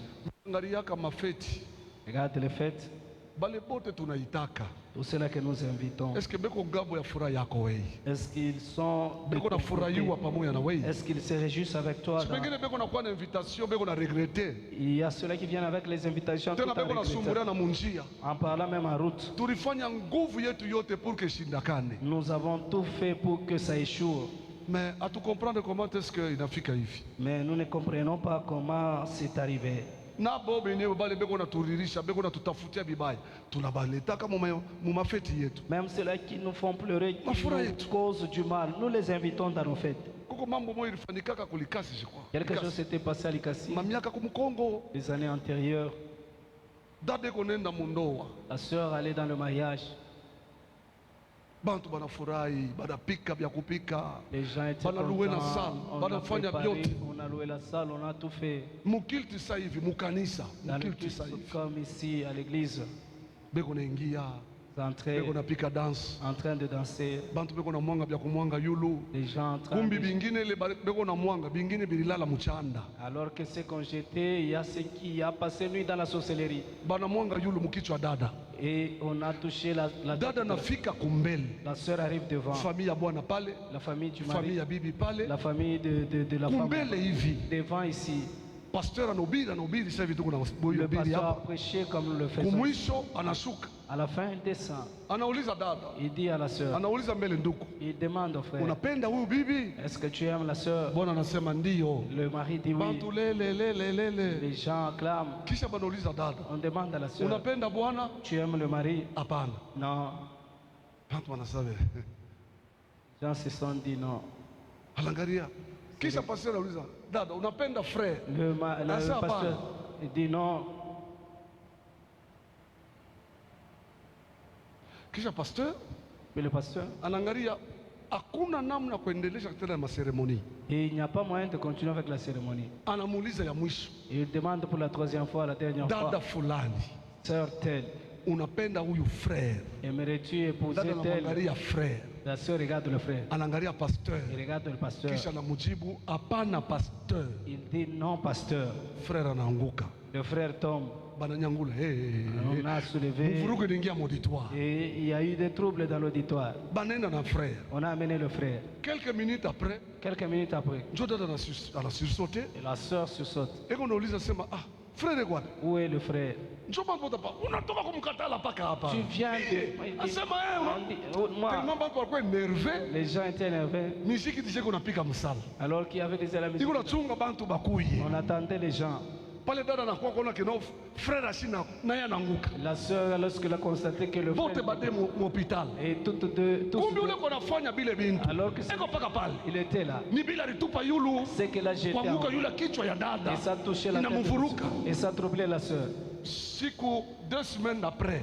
Angalia kama feti. Regarde les fêtes. Bale bote tunaitaka. Tout cela que nous invitons. Est-ce que beko ngabo ya furaha yako wewe? Est-ce qu'ils sont beko na furahiwa pamoja na wewe? Est-ce qu'ils se réjouissent avec toi? Pengine beko na kwa na invitation beko na regretter. Il y a ceux-là qui viennent avec les invitations tena beko na sumburia na munjia. En parlant même en route. Tulifanya nguvu yetu yote pour que shindakane. Nous avons tout fait pour que ça échoue. Mais à tout comprendre comment est-ce que inafika hivi. Mais nous ne comprenons pas comment c'est arrivé. Na bobe wenyewe bale beko na turirisha beko na tutafutia bibaya tunabaleta kama mu mafeti yetu. Même ceux-là qui nous font pleurer, qui nous causent du mal, nous les invitons dans nos fêtes. Kuko mambo moyo ilifanyikaka kulikasi je crois. Quelque chose s'était passé à Likasi. Mamiaka kumkongo. Les années antérieures. Dade konenda mundoa. La sœur allait dans le mariage. Bantu banafurahi, banapika vya kupika. Les gens étaient contents. On a loué la salle, on a tout fait. Mukilti sasa hivi mukanisa, mukilti sasa hivi. Comme ici à l'église. Beko naingia. Beko napika danse. En train de danser. Bantu beko na mwanga vya kumwanga yulu. Les gens en train kumbi bingine ile beko na mwanga, bingine bililala mchanda. Alors que c'est qu'on jetait, il y a ceux qui a passé nuit dans la sorcellerie. Bana mwanga yulu mukichwa dada. Et on a touché la dada nafika kumbele. La sœur arrive devant. Famille ya bwana pale. La famille du mari. Famille ya bibi pale. La famille de la femme. Kumbele hivi. Devant ici. Pasteur anobiri sasa hivi tuko na boyo le pasteur a prêché comme nous le faisons. Kumwisho anashuka. À la fin il descend. Anauliza dada. Il dit à la sœur. Anauliza mbele nduku. Il demande au frère. Unapenda huyu bibi? Est-ce que tu aimes la sœur? Bwana anasema ndio. Le mari dit oui. Bantu lele. Les gens acclament. Kisha banauliza dada. On demande à la sœur. Unapenda bwana? Tu aimes le mari? Hapana. Non. Bantu wanasabe. Les gens se sont dit non. Alangaria. Kisha pasteur anauliza dada unapenda frère? Le pasteur dit non. Kisha pasteur? Mais le pasteur? Anangaria hakuna namna kuendelesha tena na cérémonie. Et il n'y a pas moyen de continuer avec la cérémonie. Anamuuliza ya mwisho. Il demande pour la troisième fois, la dernière fois. Dada fulani. Sœur telle. Unapenda huyu frère? Aimerais-tu épouser telle? Anangaria frère. La sœur regarde le frère. Anangaria pasteur. Il regarde le pasteur. Kisha anamujibu hapana pasteur. Il dit non pasteur. Frère anaanguka. Le frère tombe. Bananyangula. On a soulevé. Mvuruge ningia auditoire. Et il y a eu des troubles dans l'auditoire. Banena na frère. On a amené le frère. Quelques minutes après. Dada ana sursauté. Et la sœur sursaute. Et on uliza sema frère quoi? Où est le frère? Unatoka kumkatala paka hapa. Tu viens de. Asema moi. Les gens étaient énervés. Miziki tisheko napika msala. Alors qu'il y avait des éléments. On attendait les gens. Pale dada na kwa kona kino frère asina na ya nanguka. La sœur lorsqu'elle a constaté que le frère bade mu hôpital. Et toutes deux kumbi ule kona fanya bile bintu. Alors que eko paka pale. Il était là. Ni bila ritupa yulu. C'est qu'elle a jeté. Kwa yula kichwa ya dada. Et ça touché la tête. Et ça troublé la sœur. Siku 2 semaines après.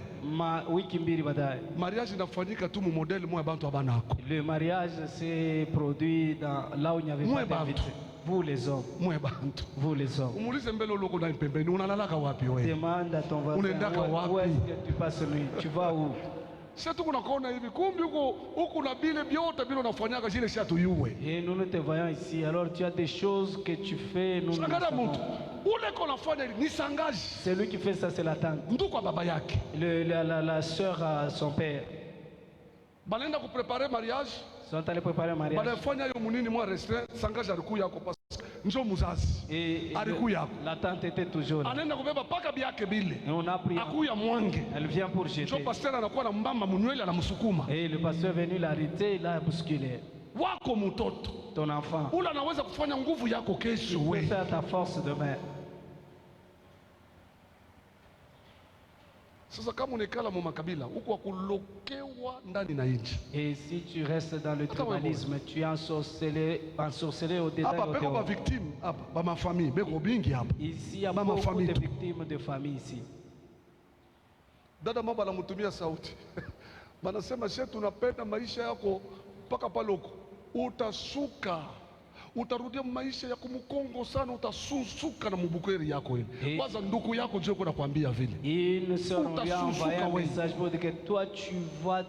Wiki mbili baadaye. Mariage inafanyika tu mu modèle mwa bantu abanako. Le mariage s'est produit dans là où il n'y avait pas d'invité. Vous les hommes. Vous les hommes. Demande à ton voisin où est-ce que tu passes nuit. Tu vas où? Et nous te voyons ici. Alors tu as des choses que tu fais. Nous c'est lui qui fait ça, c'est la tante. La sœur à son père. Sont allés préparer le mariage. Et la tante était toujours là. Et on a pris. Elle vient pour jeter. Et le pasteur est venu l'arrêter, il l'a bousculé. Ton enfant. Tu peux faire ta force demain. Et si tu restes dans le tribalisme, tu es ensorcelé au-dedans et au-dehors. Ici, il y a beaucoup de victimes de famille ici. Dada mama anamutumia sauti. Banasema shetu tunapenda maisha yako mpaka paloko. Utasuka. Utarudia maisha ya kumkongo sana, utasusuka na mubukeri yako ile. Kwanza ndugu yako ndio kuna kuambia vile. Il ne se envoie un message pour dire que toi tu vas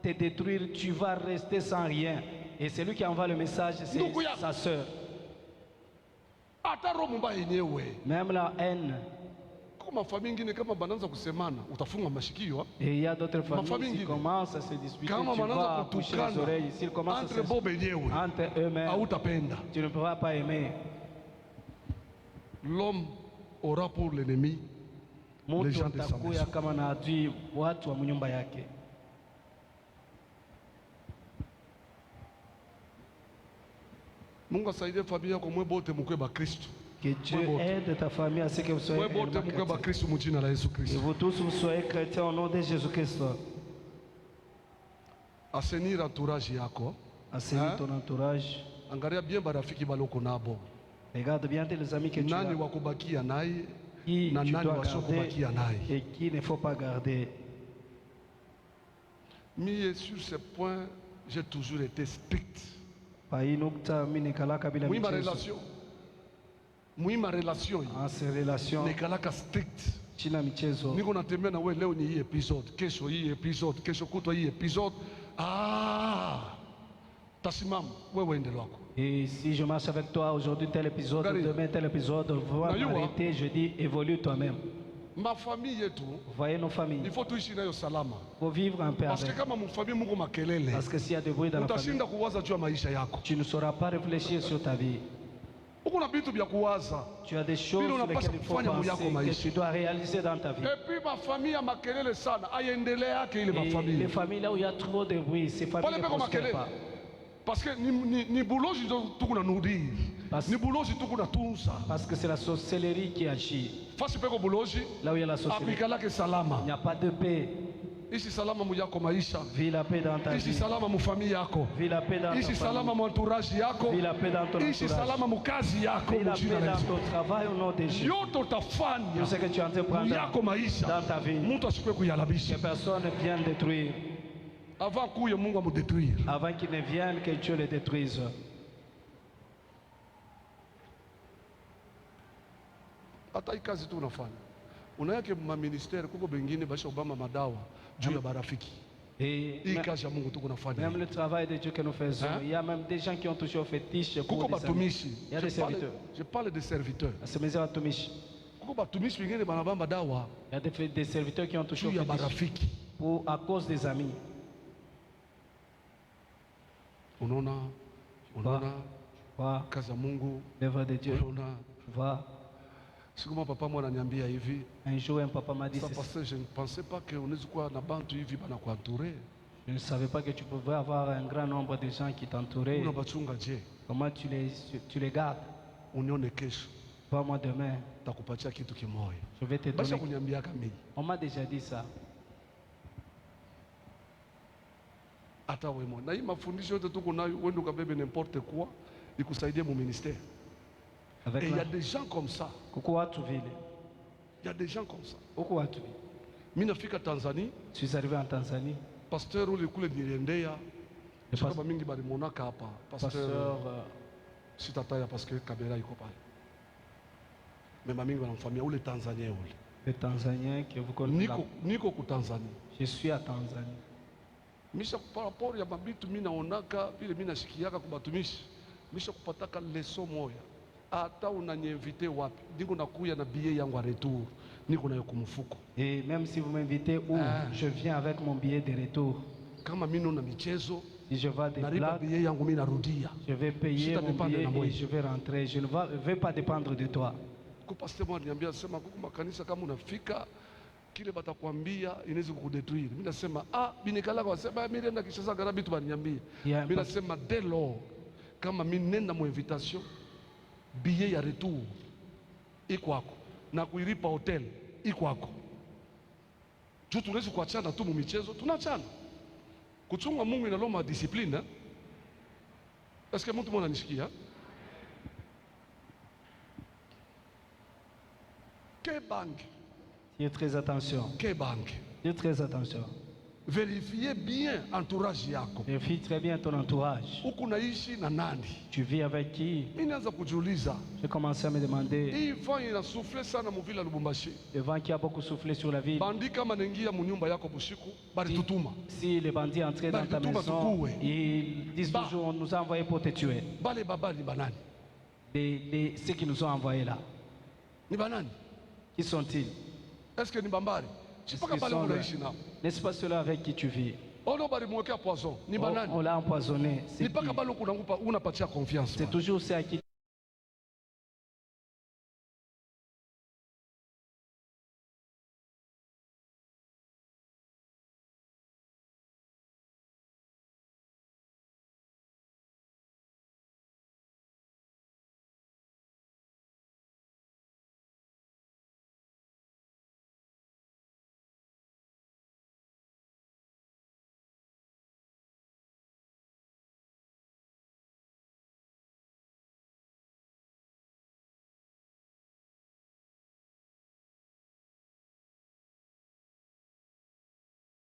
te détruire, tu vas rester sans rien. Et c'est lui qui envoie le message, c'est sa sœur. Même la haine. Et il y a d'autres familles qui commencent à se disputer. Tu vas toucher les oreilles. S'ils commencent à se disputer entre eux-mêmes, tu ne pourras pas aimer. L'homme aura pour l'ennemi les gens de sa maison. Mungu asaidie familia yako mwe bote mkwe ba Kristo. Que Dieu aide ta famille à ce que vous soyez chrétiens. Et vous tous vous soyez chrétiens au nom de Jésus-Christ. Assainir entourage yako. Assainir ton entourage. Angalia bien barafiki baloko nabo. Regarde bien les amis que tu as. Nani wakubakia naye na nani wasokubakia naye. Et qui ne faut pas garder. Mais sur ce point, j'ai toujours été strict. Oui, ma relation. Muhimu relation ni kalaka strict. China michezo. Niko natembea na wewe leo ni hii episode, kesho hii episode, kesho kutwa hii episode. Tasimama wewe ende lako. Et si je marche avec toi aujourd'hui tel épisode, demain tel épisode, va m'arrêter, je dis évolue toi-même. Ma famille yetu. Voyez nos familles. Il faut tuishi nayo salama. Faut vivre en paix. Parce que kama mfamii Mungu makelele. Parce que s'il y a des bruits dans la famille. Utashinda kuwaza juu ya maisha yako. Tu ne sauras pas réfléchir sur ta vie. Tu as des choses sur lesquelles il faut penser, que tu dois réaliser dans ta vie. Et les familles là où il y a trop de bruit, ces familles ne prospèrent pas. Parce que parce que c'est la sorcellerie qui agit. Là où il y a la sorcellerie, il n'y a pas de paix. Ishi salama muyako maisha. Vis la paix dans ta vie. Ishi salama mufamii yako. Vis la paix dans ta famille. Ishi salama mu entourage yako. Vis la paix dans ton entourage. Ishi salama mu kazi yako. Vis la paix dans ton travail au nom de Jésus. Yote utafanya. Tout ce que tu es en train de prendre dans ta vie. Mtu asikuwe kuyalabisha. Que personne ne vienne détruire. Avant kuye Mungu amudétruire. Avant qu'il ne vienne, que Dieu le détruise. Hata hii kazi tu unafanya. Unayake ma ministère kuko bengine basha Obama madawa juu ya barafiki. Et même le travail de Dieu que nous faisons, il y a même des gens qui ont touché au fétiche pour des amis. Il y a des serviteurs. Je parle des serviteurs. Il y a des serviteurs qui ont touché au fétiche à cause des amis. L'œuvre de Dieu. Un jour, un papa m'a dit je ne pensais pas que je ne savais pas que tu pouvais avoir un grand nombre de gens qui t'entouraient. Comment tu les gardes? Vois-moi demain. Takupatia kitu kimoja. Je vais te Basha donner. kuniambia kama. On m'a déjà dit ça. Hata wewe mwana. Na hii mafundisho yote tuko nayo, wewe ukabebe n'importe quoi, ikusaidie mu ministère. Et il y a des gens comme ça. Kuko watu vile. Il y a des gens comme ça. Kuko watu vile. Mimi nafika Tanzanie. Je suis arrivé en Tanzanie. Pasteur ule kule niliendea. Sababu mingi bali monaka hapa. Pasteur sitataya parce que kamera iko pale. Mais mamingi wanamfamia ule Tanzania ule. Le Tanzanien que vous connaissez. Niko ku Tanzanie. Je suis à Tanzanie. Misha par rapport ya mabitu mimi naonaka vile mimi nashikiaka kubatumishi. Misha kupataka leso moya. Hata unaniinvite wapi? Niko nakuya na billet yangu ya retour. Niko nayo kumfuko. Et même si vous m'invitez où, je viens avec mon billet de retour. Kama mimi na michezo, si je vais des blagues, billet yangu mimi narudia. Je vais payer mon billet et je vais rentrer. Je ne vais pas dépendre de toi. Kwa pastor mwana niambia sema kuku makanisa kama unafika kile batakwambia inaweza kukudetruire. Mimi nasema binikala kwa sema mimi nenda Kinshasa garabi tu baniambia. Mimi nasema dès lors kama mimi nenda mu invitation billet ya retour iko wako na kuilipa hotel iko wako. Tu tunaweza kuachana tu mu michezo, tunaachana. Kuchunga Mungu inaloma discipline. Est-ce que mtu mwana nishikia? Que banque? Faites très attention. Que banque? Faites très attention. Vérifiez bien entourage yako. Vérifie très bien ton entourage. Uko naishi na nani? Tu vis avec qui? Mimi naanza kujiuliza. J'ai commencé à me demander. Hii vent inasouffle sana mu vile Lubumbashi. Le vent qui a beaucoup soufflé sur la ville. Bandi kama naingia mu nyumba yako busiku, bali tutuma. Si les bandits entraient dans ta maison, ils disent toujours on nous a envoyé pour te tuer. Bale baba ni banani? Ceux qui nous ont envoyés là. Ni banani? Qui sont-ils? Est-ce que ni bambari? N'est-ce pas ceux-là avec qui tu vis? On l'a empoisonné. C'est toujours ceux à qui